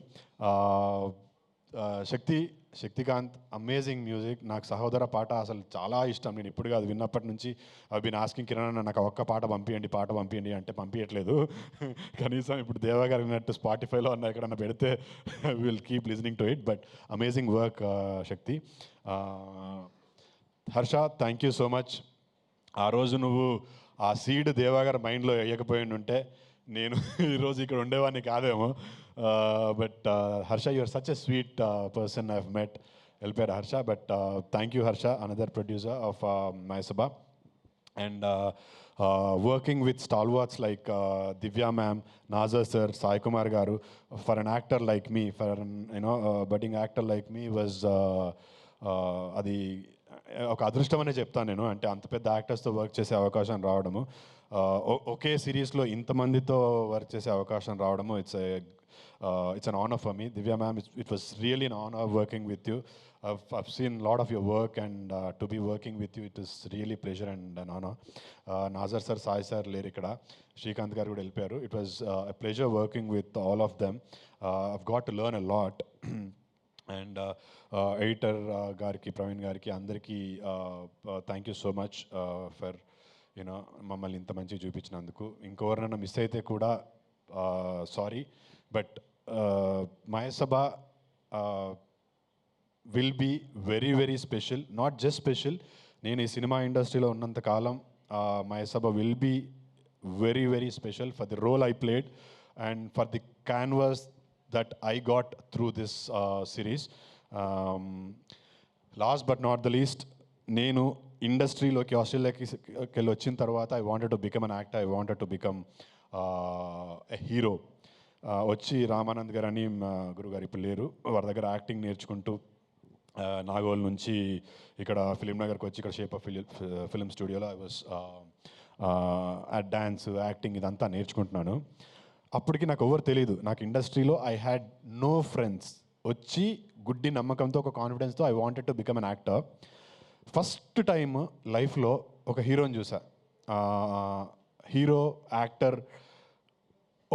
Shaktikant, amazing music. నాకు సహోదర పాట అసలు చాలా ఇష్టం. నేను ఇప్పుడు కాదు, విన్నప్పటి నుంచి ఐ బీన్ ఆస్కింగ్ కిరణ్ అన్న, నాకు ఒక్క పాట పంపించండి అంటే పంపించట్లేదు. కనీసం ఇప్పుడు దేవా గారు విన్నట్టు స్పాటిఫైలో అన్న ఎక్కడన్నా పెడితే will keep listening to it. But amazing work Shakti. Harsha, thank you so much. ఆ రోజు నువ్వు ఆ సీడ్ దేవా గారి మైండ్లో వేయకపోయి ఉంటే నేను ఈరోజు ఇక్కడ ఉండేవాడిని కాదేమో. But Harsha, you're such a sweet person I have met. వెళ్ళిపోయారు Harsha. But thank you Harsha, another producer of Mayasabha. And working with stalwarts like Divya ma'am, Nazar sir, Sai Kumar garu, for an actor like me, for an budding actor like me was అది ఒక అదృష్టం అనే చెప్తాను నేను. అంటే అంత పెద్ద యాక్టర్స్తో వర్క్ చేసే అవకాశం రావడము, ఒకే సిరీస్లో ఇంతమందితో వర్క్ చేసే అవకాశం రావడము, it's an honor for me. Divya ma'am, it was really an honor working with you. I've seen a lot of your work, and to be working with you, it is really pleasure and an honor. Nazar sir, Sai sir లేరు ఇక్కడ, శ్రీకాంత్ గారు కూడా వెళ్ళిపోయారు. It was a pleasure working with all of them. I've got to learn a lot. And editor గారికి, ప్రవీణ్ గారికి, అందరికీ thank you so much for మమ్మల్ని ఇంత మంచిగా చూపించినందుకు. ఇంకెవరినైనా మిస్ అయితే కూడా sorry. But Mayasabha will be very very special. Not just special, నేను ఈ సినిమా ఇండస్ట్రీలో ఉన్నంత కాలం Mayasabha will be very very special for the role I played and for the canvas that I got through this series. Last but not the least, నేను ఇండస్ట్రీలోకి ఆస్ట్రేలియాకి వెళ్ళి వచ్చిన తర్వాత I wanted to become an actor, I wanted to become a hero. వచ్చి రామానంద్ గారు అని గురుగారు ఇప్పుడు లేరు, వారి దగ్గర యాక్టింగ్ నేర్చుకుంటూ నాగోల్ నుంచి ఇక్కడ ఫిలిం నగర్కి వచ్చి ఇక్కడ షేప్ ఆఫ్ ఫిలిం స్టూడియోలో ఐ వాజ్ డ్యాన్స్, యాక్టింగ్ ఇదంతా నేర్చుకుంటున్నాను. అప్పటికి నాకు ఎవరు తెలియదు. నాకు ఇండస్ట్రీలో ఐ హ్యాడ్ నో ఫ్రెండ్స్. వచ్చి గుడ్డి నమ్మకంతో, ఒక కాన్ఫిడెన్స్తో I wanted to become an actor. First time లైఫ్లో ఒక హీరోని చూసా. హీరో, యాక్టర్,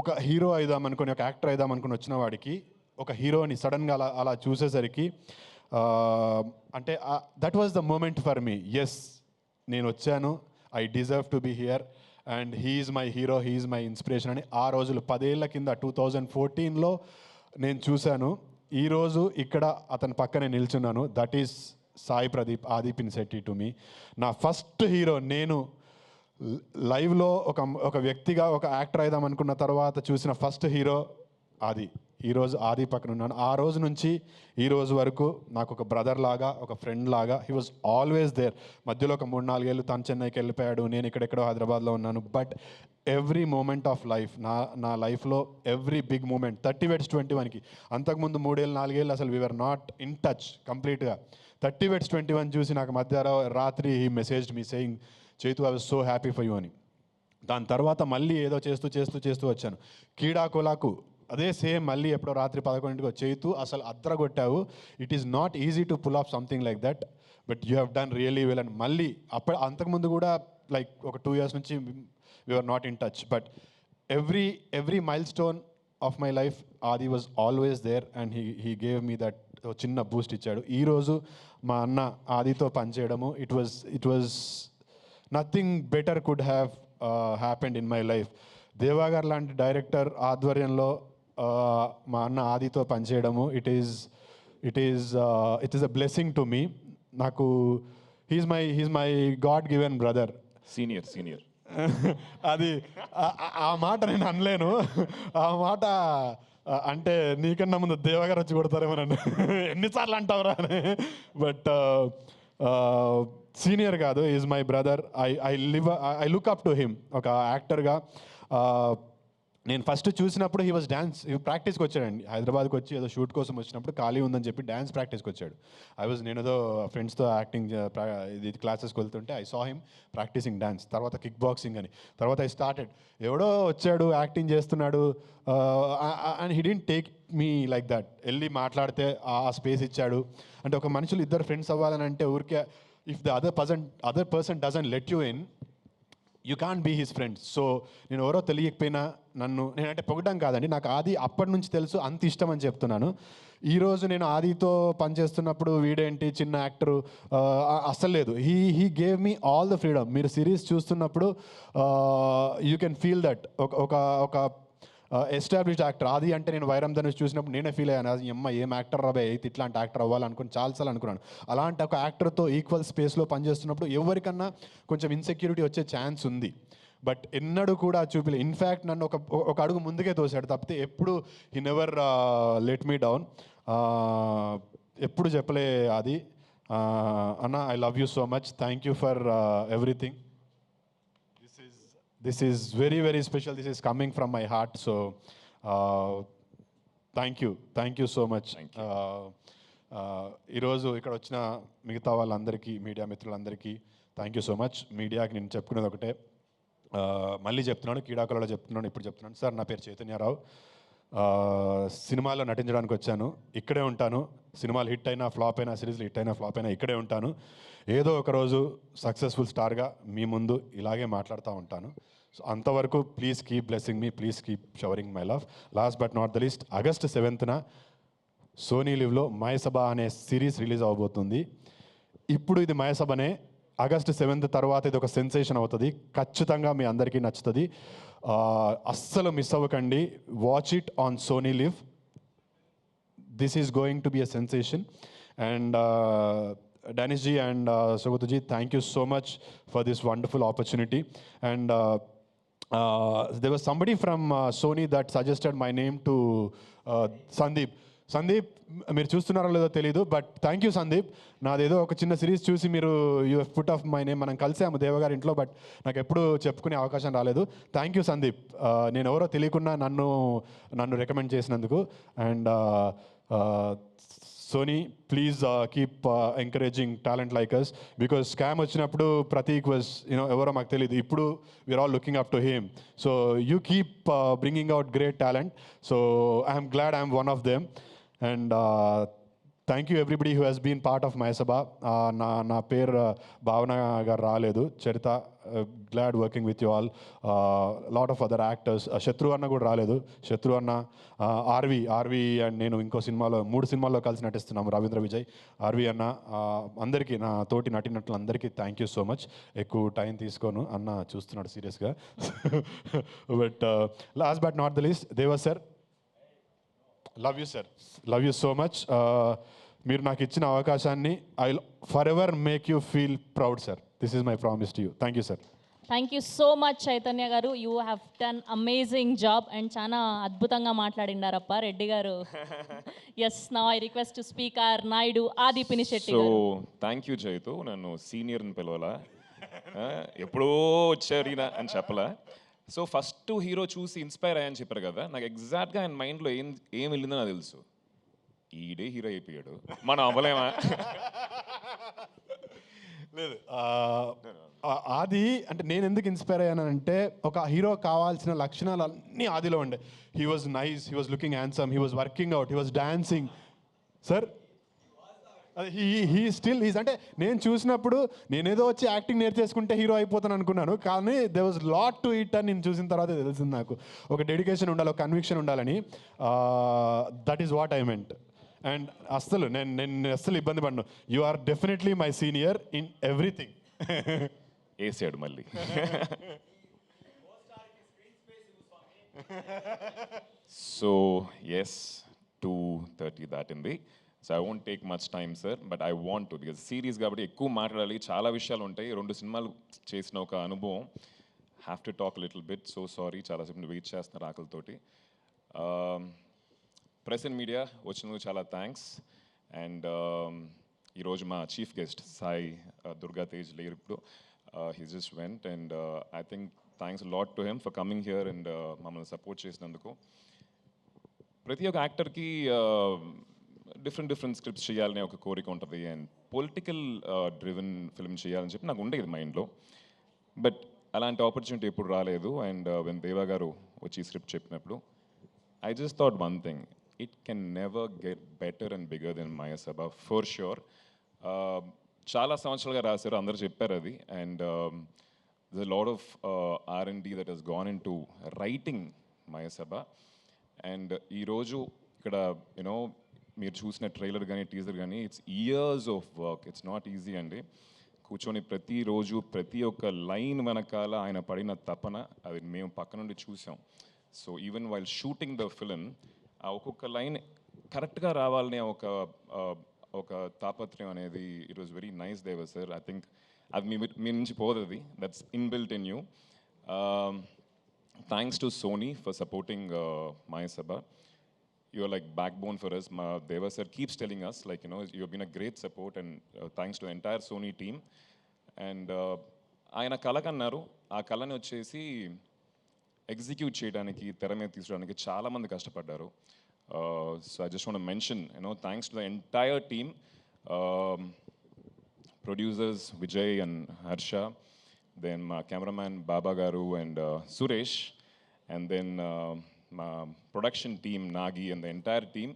ఒక హీరో అయిదామనుకొని, ఒక యాక్టర్ అయిదామనుకుని వచ్చిన వాడికి ఒక హీరోని సడన్గా అలా చూసేసరికి అంటే that was the moment for me. Yes, నేను వచ్చాను, I deserve to be here and he's my hero, he's my inspiration అని ఆ రోజులు 10 ఏళ్ల కింద 2014లో నేను చూశాను. ఈరోజు ఇక్కడ అతని పక్కనే నిల్చున్నాను. దట్ ఈస్ సాయి ప్రదీప్, ఆది పినిశెట్టి టు మీ. నా ఫస్ట్ హీరో. నేను లైవ్లో ఒక వ్యక్తిగా, ఒక యాక్టర్ అయిదాం అనుకున్న తర్వాత చూసిన ఫస్ట్ హీరో ఆది. ఈరోజు ఆది పక్కన ఉన్నాను. ఆ రోజు నుంచి ఈ రోజు వరకు నాకు ఒక బ్రదర్ లాగా, ఒక ఫ్రెండ్ లాగా హీ వాజ్ ఆల్వేస్ దేర్. మధ్యలో ఒక 3-4 ఏళ్ళు తను చెన్నైకి వెళ్ళిపోయాడు, నేను ఇక్కడెక్కడో హైదరాబాద్లో ఉన్నాను. But every moment of life, నా లైఫ్లో ఎవ్రీ బిగ్ మూమెంట్ 30 వెడ్స్ 21కి, అంతకుముందు 3-4 ఏళ్ళు అసలు వీఆర్ నాట్ ఇన్ టచ్ కంప్లీట్గా. 30 వెడ్స్ 21 చూసి నాకు రాత్రి he messaged me saying, Chaitu I was so happy for you అని. దాని తర్వాత మళ్ళీ ఏదో చేస్తూ వచ్చాను. కీడాకోలాకు అదే సేమ్, మళ్ళీ ఎప్పుడో రాత్రి 11కి చైతు అసలు అద్రగొట్టావు, it is not easy to pull off something like that, but you have done really well. And మళ్ళీ అంతకుముందు కూడా లైక్ ఒక 2 years నుంచి we're not in touch. But every milestone of my life Aadi was always there and he gave me that చిన్న బూస్ట్ ఇచ్చాడు. ఈరోజు మా అన్న ఆదితో పనిచేయడము, it was nothing better could have happened in my life. Deva గారు లాంటి డైరెక్టర్ ఆధ్వర్యంలో మా అన్న ఆదితో పనిచేయడము, it is a blessing to me. నాకు he's my god given brother. Senior అది ఆ మాట నేను అనలేను. ఆ మాట అంటే నీకన్నా ముందు దేవగారు వచ్చి కొడతారేమో నన్ను, ఎన్నిసార్లు అంటావురా అని. బట్ సీనియర్ కాదు, is my brother. I look up to him. ఒక యాక్టర్గా నేను ఫస్ట్ చూసినప్పుడు హీ వాజ్ డ్యాన్స్ ప్రాక్టీస్కి వచ్చాడండి. హైదరాబాద్కి వచ్చి ఏదో షూట్ కోసం వచ్చినప్పుడు ఖాళీ ఉందని చెప్పి డ్యాన్స్ ప్రాక్టీస్కి వచ్చాడు. నేను ఏదో ఫ్రెండ్స్తో యాక్టింగ్ ఇది క్లాసెస్కి వెళ్తుంటే I saw him practising dance. తర్వాత కిక్ బాక్సింగ్ అని. తర్వాత ఐ స్టార్టెడ్. ఎవడో వచ్చాడు యాక్టింగ్ చేస్తున్నాడు and he didn't take me like that. వెళ్ళి మాట్లాడితే ఆ స్పేస్ ఇచ్చాడు. అంటే ఒక మనుషులు ఇద్దరు ఫ్రెండ్స్ అవ్వాలని అంటే ఊరికే if the other person doesn't let you in, you can't be his friends. So నేను ఎవరో తెలియకపోయినా నేనంటే పొగడం కాదండి, నాకు ఆది అప్పటి నుంచి తెలుసు, అంత ఇష్టం అని చెప్తున్నాను. ఈరోజు నేను ఆదితో పనిచేస్తున్నప్పుడు వీడేంటి చిన్న యాక్టరు అస్సలు లేదు. He gave me all the freedom. మీరు సిరీస్ చూస్తున్నప్పుడు యూ కెన్ ఫీల్ దట్ ఒక ఎస్టాబ్లిష్డ్ యాక్టర్. ఆది అంటే నేను వైరం ధనుష్ చూసినప్పుడు నేనే ఫీల్ అయ్యాను, అది ఏం యాక్టర్ రాబే అయితే ఇట్లాంటి యాక్టర్ అవ్వాలనుకుని చాలాసార్లు అనుకున్నాను. అలాంటి ఒక యాక్టర్తో ఈక్వల్ స్పేస్లో పనిచేస్తున్నప్పుడు ఎవరికన్నా కొంచెం ఇన్సెక్యూరిటీ వచ్చే ఛాన్స్ ఉంది. బట్ ఎన్నడూ కూడా చూపిలే. ఇన్ఫ్యాక్ట్ నన్ను ఒక అడుగు ముందుకే తోసాడు తప్పితే ఎప్పుడు he never let me down. ఎప్పుడు చెప్పలే అది అన్న I love you so much, thank you for everything. This is very, very special. This is coming from my heart. So, thank you so much. ఈరోజు ఇక్కడ వచ్చిన మిగతా వాళ్ళందరికీ, మీడియా మిత్రులందరికీ థ్యాంక్ యూ సో మచ్. మీడియాకి నేను చెప్పుకునేది ఒకటే, మళ్ళీ చెప్తున్నాను, క్రీడాకులలో చెప్తున్నాను, ఇప్పుడు చెప్తున్నాను. సార్, నా పేరు చైతన్యరావు. సినిమాలో నటించడానికి వచ్చాను, ఇక్కడే ఉంటాను. సినిమాలు హిట్ అయినా ఫ్లాప్ అయినా, సిరీస్లు హిట్ అయినా ఫ్లాప్ అయినా ఇక్కడే ఉంటాను. ఏదో ఒకరోజు సక్సెస్ఫుల్ స్టార్గా మీ ముందు ఇలాగే మాట్లాడుతూ ఉంటాను. సో అంతవరకు please keep blessing me, please keep showering my love. Last but not the least, August 7th Sony లివ్లో మయసభ అనే సిరీస్ రిలీజ్ అవబోతుంది. ఇప్పుడు ఇది మయసభనే, ఆగస్ట్ 7th తర్వాత ఇది ఒక సెన్సేషన్ అవుతుంది. ఖచ్చితంగా మీ అందరికీ నచ్చుతుంది. అస్సలు మిస్ అవ్వకండి. Watch it on Sony LIV. This is going to be a sensation. And Danish ji and Sugata ji, thank you so much for this wonderful opportunity. And there was somebody from Sony that suggested my name to Sandeep. Sandeep, మీరు చూస్తున్నారో లేదో తెలీదు, బట్ థ్యాంక్ యూ సందీప్. నాదేదో ఒక చిన్న సిరీస్ చూసి మీరు you put off my name. మనం కలిసాము దేవగారి ఇంట్లో, బట్ నాకు ఎప్పుడు చెప్పుకునే అవకాశం రాలేదు. థ్యాంక్ యూ సందీప్, నేను ఎవరో తెలియకుండా నన్ను రికమెండ్ చేసినందుకు. And Sony, please keep encouraging talent like us, because Scam వచ్చినప్పుడు ప్రతీక్ వాజ్ ఎవరో మాకు తెలియదు. ఇప్పుడు we're all looking up to him. So you keep bringing out great talent. So I'm glad I'm one of them. And thank you everybody who has been part of Mayasabha. నా పేరు భావన గారు రాలేదు, Charitha. Glad working with you all. Lot of other actors. Shatru అన్న కూడా రాలేదు. శత్రు అన్న, ఆర్వి అండ్ నేను ఇంకో సినిమాలో 3 సినిమాల్లో కలిసి నటిస్తున్నాము, రవీంద్ర విజయ్. ఆర్వి అన్న, అందరికీ, నా తోటి నటినట్లందరికీ థ్యాంక్ యూ సో మచ్. ఎక్కువ టైం తీసుకోను, అన్న చూస్తున్నాడు సీరియస్గా. But last but not the least, Deva sir, love you sir, love you so much. మీరు నాకు ఇచ్చిన అవకాశాన్ని I forever make you feel proud sir. This is my promise to you. Thank you sir. Thank you so much Chaitanya గారు. You have done amazing job and చాలా అద్భుతంగా మాట్లాడిండారప్ప రెడ్డి గారు. Yes, now I request to speak R Naidu Aadi Pinisetty so garu. Thank you Chaitu, నన్ను సీనియర్ని పిలవాలా, ఎప్పుడో వచ్చారు అని చెప్పలా. సో ఫస్ట్ హీరో చూసి ఇన్స్పైర్ అయ్యని చెప్పారు కదా, నాకు ఎగ్జాక్ట్గా ఆయన మైండ్లో ఏం వెళ్ళిందో నాకు తెలుసు. ఈడే హీరో అయిపోయాడు, మనం అవ్వలేమా? లేదు, ఆది అంటే నేను ఎందుకు ఇన్స్పైర్ అయ్యానంటే, ఒక హీరో కావాల్సిన లక్షణాలు అన్నీ ఆదిలో ఉండే. He was nice, he was looking handsome, he was working out, he was dancing. Sir, he's అంటే నేను చూసినప్పుడు నేనేదో వచ్చి యాక్టింగ్ నేర్చేసుకుంటే హీరో అయిపోతాను అనుకున్నాను, కానీ they was lot to it అని నేను చూసిన తర్వాత తెలిసింది నాకు. ఒక డెడికేషన్ ఉండాలి, ఒక కన్విక్షన్ ఉండాలని. That is what I meant. And అస్సలు నేను అస్సలు ఇబ్బంది పడ్డాను. You are definitely my senior in everything. వేసాడు మళ్ళీ. సో ఎస్, 2:30 దాటింది. So I won't take much time sir, but I want to, because series కాబట్టి ఎక్కువ మాట్లాడాలి, చాలా విషయాలు ఉంటాయి. 2 సినిమాలు చేసిన ఒక అనుభవం. Have to talk little bit. So sorry, చాలాసేపు వెయిట్ చేస్తున్నారు ఆకలితోటి. ప్రెస్ అండ్ మీడియా వచ్చినందుకు చాలా థ్యాంక్స్. అండ్ ఈరోజు మా చీఫ్ గెస్ట్ సాయి దుర్గా తేజ్ లేరు ఇప్పుడు. He just went. And I think thanks lot to him for coming here and మమ్మల్ని సపోర్ట్ చేసినందుకు. ప్రతి ఒక్క యాక్టర్కి డిఫరెంట్ స్క్రిప్ట్స్ చేయాలనే ఒక కోరిక ఉంటుంది అండ్ పొలిటికల్ డ్రివెన్ ఫిల్మ్ చేయాలని చెప్పి నాకు ఉండేది మైండ్లో. బట్ అలాంటి ఆపర్చునిటీ ఎప్పుడు రాలేదు. అండ్ వెన్ దేవా గారు వచ్చి స్క్రిప్ట్ చెప్పినప్పుడు I just thought one thing, it can never get better and bigger than Mayasabha for sure. చాలా సంవత్సరాలుగా రాశారు, అందరూ చెప్పారు అది. And there's a lot of R&D that has gone into writing Mayasabha. And ఈరోజు ఇక్కడ యూనో మీరు చూసిన ట్రైలర్ కానీ టీజర్ కానీ it's years of work. It's not easy అండి. కూర్చొని ప్రతిరోజు ప్రతి ఒక్క లైన్ వెనకాల ఆయన పడిన తపన అది మేము పక్క నుండి చూసాం. So even while shooting the film ఆ ఒక్కొక్క లైన్ కరెక్ట్గా రావాలనే ఒక తాపత్రయం అనేది it was very nice Deva sir. I think అది మీ నుంచి పోతుంది, that's inbuilt in you. Thanks to Sony for supporting Mayasabha. You're like backbone for us. Deva sir keeps telling us, like, you know, you've been a great support, and thanks to the entire Sony team. And ఆయన కళ కన్నారు, ఆ కళని వచ్చేసి ఎగ్జిక్యూట్ చేయడానికి తెర మీద తీసుకురావడానికి చాలామంది కష్టపడ్డారు. So I just want to mention, you know, thanks to the entire team, producers Vijay and Harsha, then మా cameraman Baba garu and Suresh, and then my production team, Nagi, and the entire team,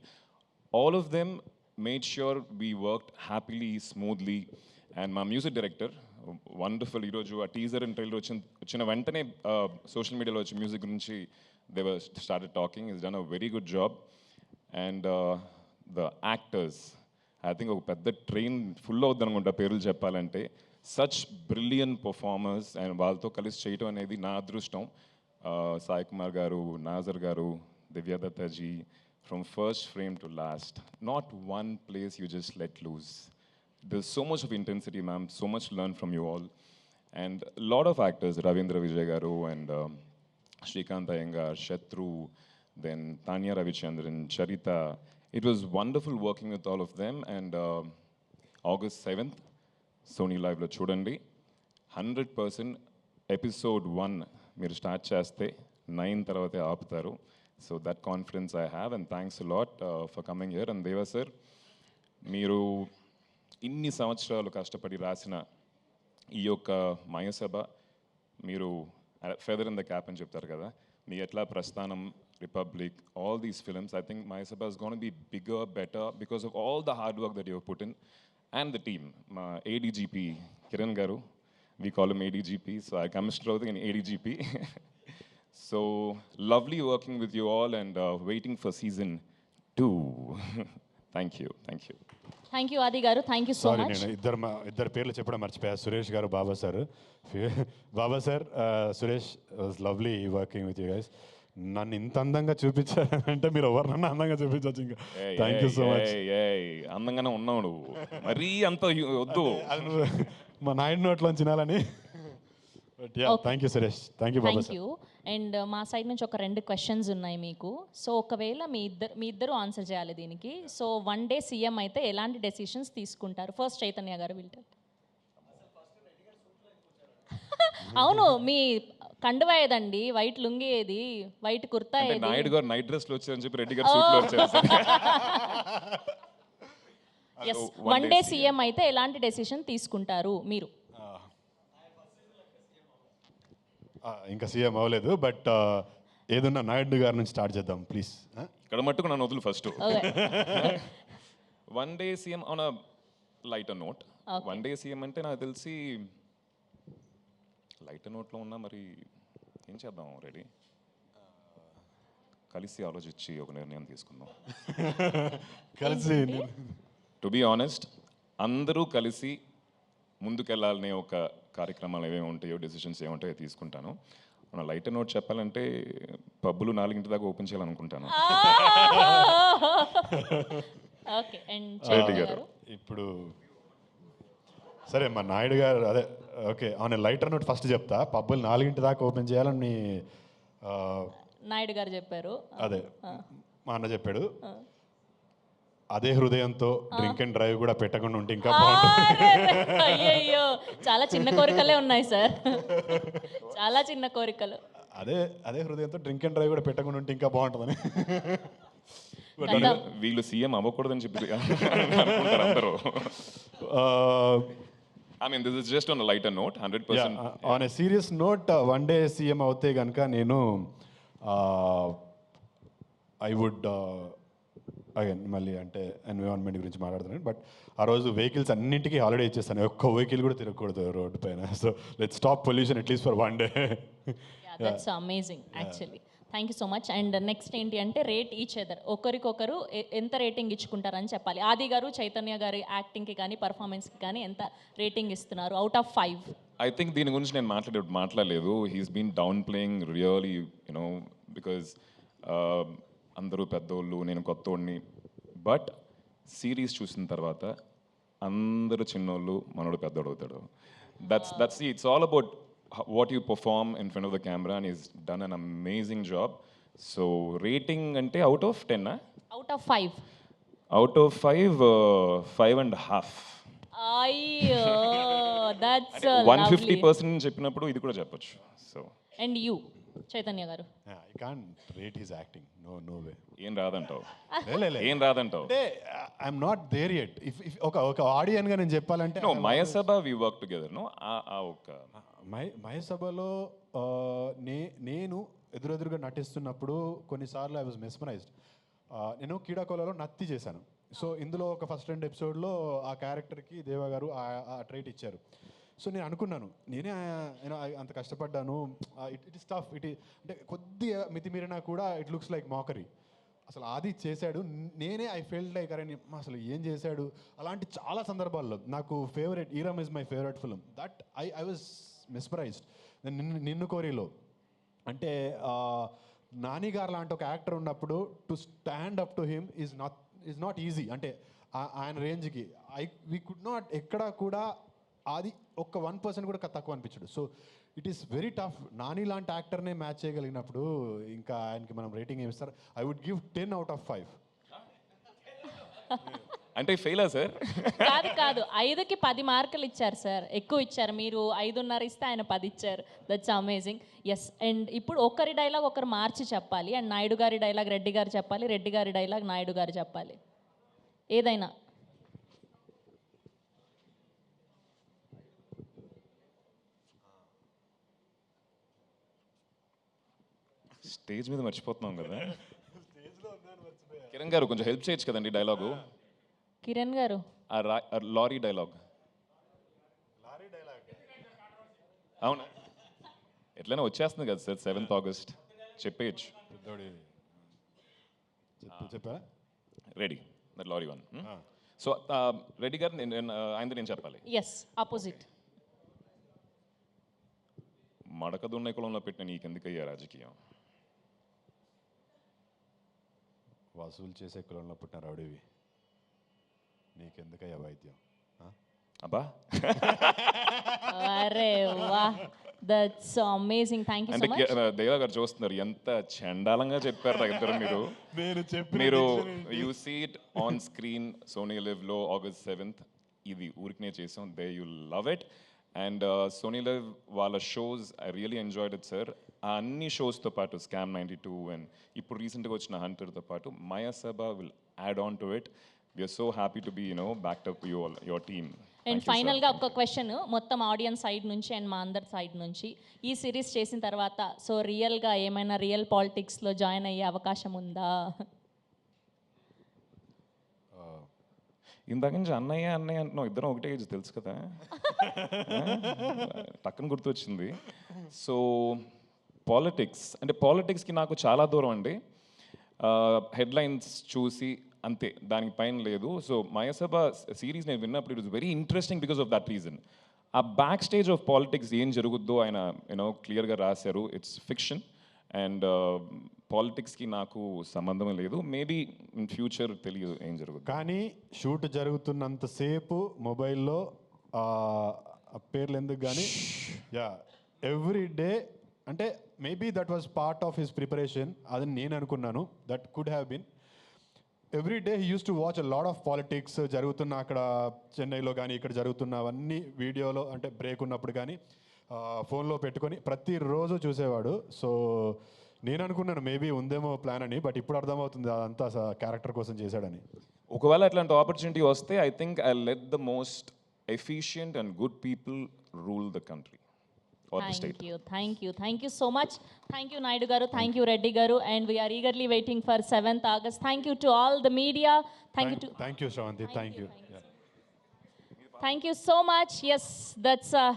all of them made sure we worked happily, smoothly. And my music director, wonderful Iroju, a teaser and trailer వచ్చిన వెంటనే social media లో వచ్చి music గురించి they were started talking. He's done a very good job. And the actors, I think ఒక పెద్ద ట్రైన్ ఫుల్ అవుతుంది అనుకుంటా పేర్లు చెప్పాలంటే. సచ్ బ్రిలియంట్ పర్ఫార్మర్స్, అండ్ వాళ్ళతో కలిసి చేయటం అనేది నా అదృష్టం. Sai Kumar garu, Nazar garu, Divya Datta ji, from first frame to last, not one place you just let loose. There's so much of intensity, ma'am, so much to learn from you all. And a lot of actors, Ravindra Vijay garu and Shrikant Iyengar, Shatru, then Tanya Ravichandran, Charita. It was wonderful working with all of them. And August 7th, Sony Live lo chudandi, 100% episode 1 మీరు స్టార్ట్ చేస్తే 9 తర్వాతే ఆపుతారు. So that confidence I have, and thanks a lot for coming here. And దేవా సార్, మీరు ఇన్ని సంవత్సరాలు కష్టపడి రాసిన ఈ యొక్క మాయాసభ, మీరు ఫెదర్ ఇన్ ద క్యాప్ అని చెప్తారు కదా, మీ ఎట్లా Prasthanam, Republic, all these films, I think Mayasabha is gonna be bigger, better because of all the hard work that you put in and the team. మా ADGP కిరణ్ గారు, we call him ADGP, so I come straight in ADGP. So lovely working with you all, and waiting for season 2. Thank you. Thank you, Adi garu. Thank you so much. నేను ఇద్దరు పేర్లు చెప్పడం మర్చిపోయా, సురేష్ గారు, Baba sir. Baba sir, Suresh, was lovely working with you guys. నన్ను ఇంత అందంగా చూపించారంటే మీరు ఎవరినన్నా అందంగా చూపించవచ్చు. ఇంకా థ్యాంక్ యూ సో మచ్. అందంగానే ఉన్నావు నువ్వు, మరీ అంత వద్దు, మా నాయుడు నోట్లో తినాలని. Thank you Suresh, thank you Baba sir. And మా సైడ్ నుంచి ఒక 2 క్వశ్చన్స్ ఉన్నాయి మీకు. సో ఒకవేళ మీ ఇద్దరు ఆన్సర్ చేయాలి దీనికి. సో వన్ డే సీఎం అయితే ఎలాంటి డెసిషన్స్ తీసుకుంటారు? ఫస్ట్ చైతన్య గారు వింటారు. అవును, మీ కండువా ఏదండి? వైట్ లుంగి ఏది? వైట్ కుర్తా ఏది? నాయుడు గారు నైట్ డ్రెస్ లో వచ్చారని చెప్పి రెడ్డి గారు సూట్ లో వచ్చారు. ఎస్, వన్ డే సీఎం అయితే ఎలాంటి డెసిషన్ తీసుకుంటారు మీరు? ఇంకా సీఎం అవ్వలేదు, బట్ ఏదన్నా నాయుడు గారి నుంచి స్టార్ట్ చేద్దాం ప్లీజ్. ఇక్కడ మట్టుకు నన్ను వదులు first. One day CM on a lighter note. One day CM అంటే నాకు తెలిసి లైటర్ నోట్లో ఉన్నా, మరి ఏం చేద్దాం? రెడీ కలిసి ఆలోచించి ఒక నిర్ణయం తీసుకుందాం. కలిసి, టు బీ ఆనెస్ట్, అందరూ కలిసి ముందుకెళ్ళాలనే ఒక కార్యక్రమాలు ఏమేమి ఉంటాయో, డెసిషన్స్ ఏముంటాయో తీసుకుంటాను. మన లైటర్ నోట్ చెప్పాలంటే పబ్బులు 4 దాకా ఓపెన్ చేయాలనుకుంటాను. ఇప్పుడు సరే, మా నాయుడు గారు, అదే ఓకే, అవును, లైటర్ నోట్ ఫస్ట్ చెప్తా. పబ్బులు 4 దాకా ఓపెన్ చేయాలని నాయుడు గారు చెప్పారు. అదే మా అన్న చెప్పాడు. అదే హృదయంతో డ్రింక్ అండ్ డ్రైవ్ కూడా పెట్టకుండా ఉంటే ఇంకా బాగుంటుంది. చాలా చిన్న కోరికలే ఉన్నాయి సార్, చాలా చిన్న కోరికలు. అదే హృదయంతో డ్రింక్ అండ్ డ్రైవ్ కూడా పెట్టకుండా ఉంటే ఇంకా బాగుంటుందని. వీళ్ళు సీఎం అవ్వకూడదని చెప్పి అనుకుంటారు అందరూ. I mean, this is just on a lighter note, 100%. On a serious note, one day CM అవుతే కనుక నేను ఐ వుడ్ అగైన్ మళ్ళీ అంటే ఎన్విరాన్మెంట్ గురించి మాట్లాడుతున్నాను, బట్ ఆ రోజు వెహికల్స్ అన్నింటికీ హాలిడే ఇచ్చేస్తాను, ఒక్క వెహికల్ కూడా తిరగకూడదు రోడ్డు పైన. So let stop pollution at least for one day. That's amazing actually. Thank you so much. And next ఏంటి అంటే రేట్ ఈచ్ అదర్, ఒకరికొకరు ఎంత రేటింగ్ ఇచ్చుకుంటారని చెప్పాలి. ఆది గారు చైతన్య గారి యాక్టింగ్కి కానీ పర్ఫార్మెన్స్కి కానీ ఎంత రేటింగ్ ఇస్తున్నారు అవుట్ ఆఫ్ 5? I think దీని గురించి నేను మాట్లాడలేదు. He's been downplaying really, you know, because అందరూ పెద్దోళ్ళు, నేను కొత్తోడిని. బట్ సిరీస్ చూసిన తర్వాత అందరూ చిన్నోళ్ళు, మనోడు పెద్దోడు అవుతాడు. That's it's all about what you perform in front of the camera, and he's done an amazing job. So rating ante out of 10 na? Out of 5. Out of 5, 5.5. Ayyo, that's 150% చెప్పినప్పుడు ఇది కూడా చెప్పొచ్చు. So and you చైతన్య గారు? I can't rate his acting. No way. ఏం రాదంటావు? ఏం రాదంటావు అంటే I'm not there yet. If ఒక ఆడియన్గా నేను చెప్పాలంటే no, Mayasabha we work together. No, ఒక మయసభలో నేను ఎదురెదురుగా నటిస్తున్నప్పుడు కొన్నిసార్లు ఐ వాజ్ మెస్మరైజ్డ్. నేను కీడాకోలలో నత్తి చేశాను. సో ఇందులో ఒక ఫస్ట్ 2 ఎపిసోడ్లో ఆ క్యారెక్టర్కి దేవా గారు ఆ ట్రైట్ ఇచ్చారు. సో నేను అనుకున్నాను, నేనే అంత కష్టపడ్డాను, ఇట్ ఇస్ టఫ్, అంటే కొద్దిగా మితిమీరినా కూడా ఇట్ లుక్స్ లైక్ మాకరీ. అసలు ఆది చేశాడు, నేనే ఐ ఫెల్ట్ లైక్ అరే అసలు ఏం చేశాడు. అలాంటి చాలా సందర్భాల్లో నాకు favourite Eeram is my favourite film. That I was mesmerised. నిన్ను కోరిలో అంటే నాని గారు లాంటి ఒక యాక్టర్ ఉన్నప్పుడు to stand up to him is not easy. అంటే ఆయన రేంజ్కి వీ కుడ్ నాట్ ఎక్కడా కూడా అది ఒక్క 1% కూడా తక్కువ అనిపించడు. So it is very tough. Nani లాంటి యాక్టర్నే మ్యాచ్ చేయగలిగినప్పుడు ఇంకా ఆయనకి మనం రేటింగ్ ఏమి ఇస్తారు? I would give 10 out of 5. అంటే ఫెయిలా సార్? కాదు 5కి 10 మార్కులు ఇచ్చారు సార్, ఎక్కువ ఇచ్చారు. మీరు 5.5 ఇస్తే ఆయన 10 ఇచ్చారు. That's amazing. ఎస్. అండ్ ఇప్పుడు ఒకరి డైలాగ్ ఒకరు మార్చి చెప్పాలి. అండ్ నాయుడు గారి డైలాగ్ రెడ్డి గారు చెప్పాలి, రెడ్డి గారి డైలాగ్ నాయుడు గారు చెప్పాలి. ఏదైనా స్టేజ్ మీద మర్చిపోతున్నాం కదా. కిరణ్ గారు కొంచెం హెల్ప్ చేయొచ్చు కదండి డైలాగు. కిరణ్ గారు లారీ డైలాగ్ అవునా? ఎట్లయినా వచ్చేస్తుంది కదా సార్, 7th August చెప్పేయచ్చు. చెప్పా ready that lorry 1. So Reddy garu ఆయనది నేను చెప్పాలి. Yes, opposite. మడక దున్న కులంలో పెట్టిన నీకెందుకయ్యా రాజకీయం? వసూలు చేసే కులంలో పుట్టిన రౌడీవి, నీకెందుకయ్యా వైద్యం? అబ్బా, అరే వా, that's amazing. Thank you so much. Deva గారు చూస్తున్నారు ఎంత చండాలంగా చెప్పారు ఇద్దరు మీరు. మీరు you see it on screen Sony లివ్లో August 7th. ఇది ఊరికనే చేసాం, they you love it. And Sony LIV వాళ్ళ shows I really enjoyed it sir. ఆ అన్ని షోస్తో పాటు స్కామ్ 92 అండ్ ఇప్పుడు రీసెంట్గా వచ్చిన హంటర్తో పాటు Mayasabha will add on to it. We are so happy to be backed up your team. And ఫైనల్గా ఒక క్వశ్చన్ మొత్తం ఆడియన్స్ సైడ్ నుంచి అండ్ మా అందరి సైడ్ నుంచి, ఈ సిరీస్ చేసిన తర్వాత సో రియల్గా ఏమైనా రియల్ పాలిటిక్స్లో జాయిన్ అయ్యే అవకాశం ఉందా? ఇందాక నుంచి అన్నయ్య అంటున్నావు, ఇద్దరం ఒకటే ఏజ్ తెలుసు కదా, టక్కన గుర్తొచ్చింది. సో పాలిటిక్స్ అంటే పాలిటిక్స్కి నాకు చాలా దూరం అండి. హెడ్లైన్స్ చూసి అంతే, దానికి పైన లేదు. సో మయసభ సిరీస్ నేను విన్నప్పుడు it was very interesting because of that reason. ఆ బ్యాక్ స్టేజ్ ఆఫ్ పాలిటిక్స్ ఏం జరుగుద్దో ఆయన క్లియర్గా రాశారు. ఇట్స్ ఫిక్షన్ అండ్ పాలిటిక్స్కి నాకు సంబంధం లేదు. మేబీ ఇన్ ఫ్యూచర్ తెలియదు ఏం జరుగుతుంది. కానీ షూట్ జరుగుతున్నంతసేపు మొబైల్లో పేర్లు ఎందుకు కానీ ఎవ్రీ డే అంటే maybe that was part of his preparation. అది నేను అనుకున్నాను, that could have been. Every day he use to watch a lot of politics జరుగుతున్న అక్కడ చెన్నైలో కానీ ఇక్కడ జరుగుతున్నవన్నీ వీడియోలో అంటే బ్రేక్ ఉన్నప్పుడు కానీ ఫోన్లో పెట్టుకొని ప్రతిరోజు చూసేవాడు. సో నేను అనుకున్నాను మేబీ ఉందేమో ప్లాన్ అని, బట్ ఇప్పుడు అర్థమవుతుంది అదంతా క్యారెక్టర్ కోసం చేశాడని. ఒకవేళ అట్లాంటి ఆపర్చునిటీ వస్తే I think I let the most efficient and good people rule the country or the state. Thank you so much. Thank you, Naidu Garu. Thank you, Reddy Garu. And we are eagerly waiting for 7th August. Thank you to all the media. Thank you, Shravanti. Thank you. Thank you so much. Yes, that's a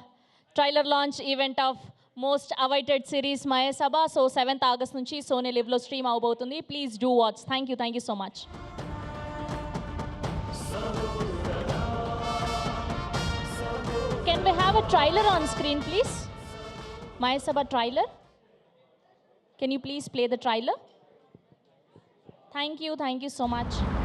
trailer launch event of most awaited series Maya Sabha. So 7th August nunchi Sony Live lo stream avbotundi. Please do watch. Thank you so much. Can we have a trailer on screen, please? Maya Sabha trailer. Can you please play the trailer? Thank you so much.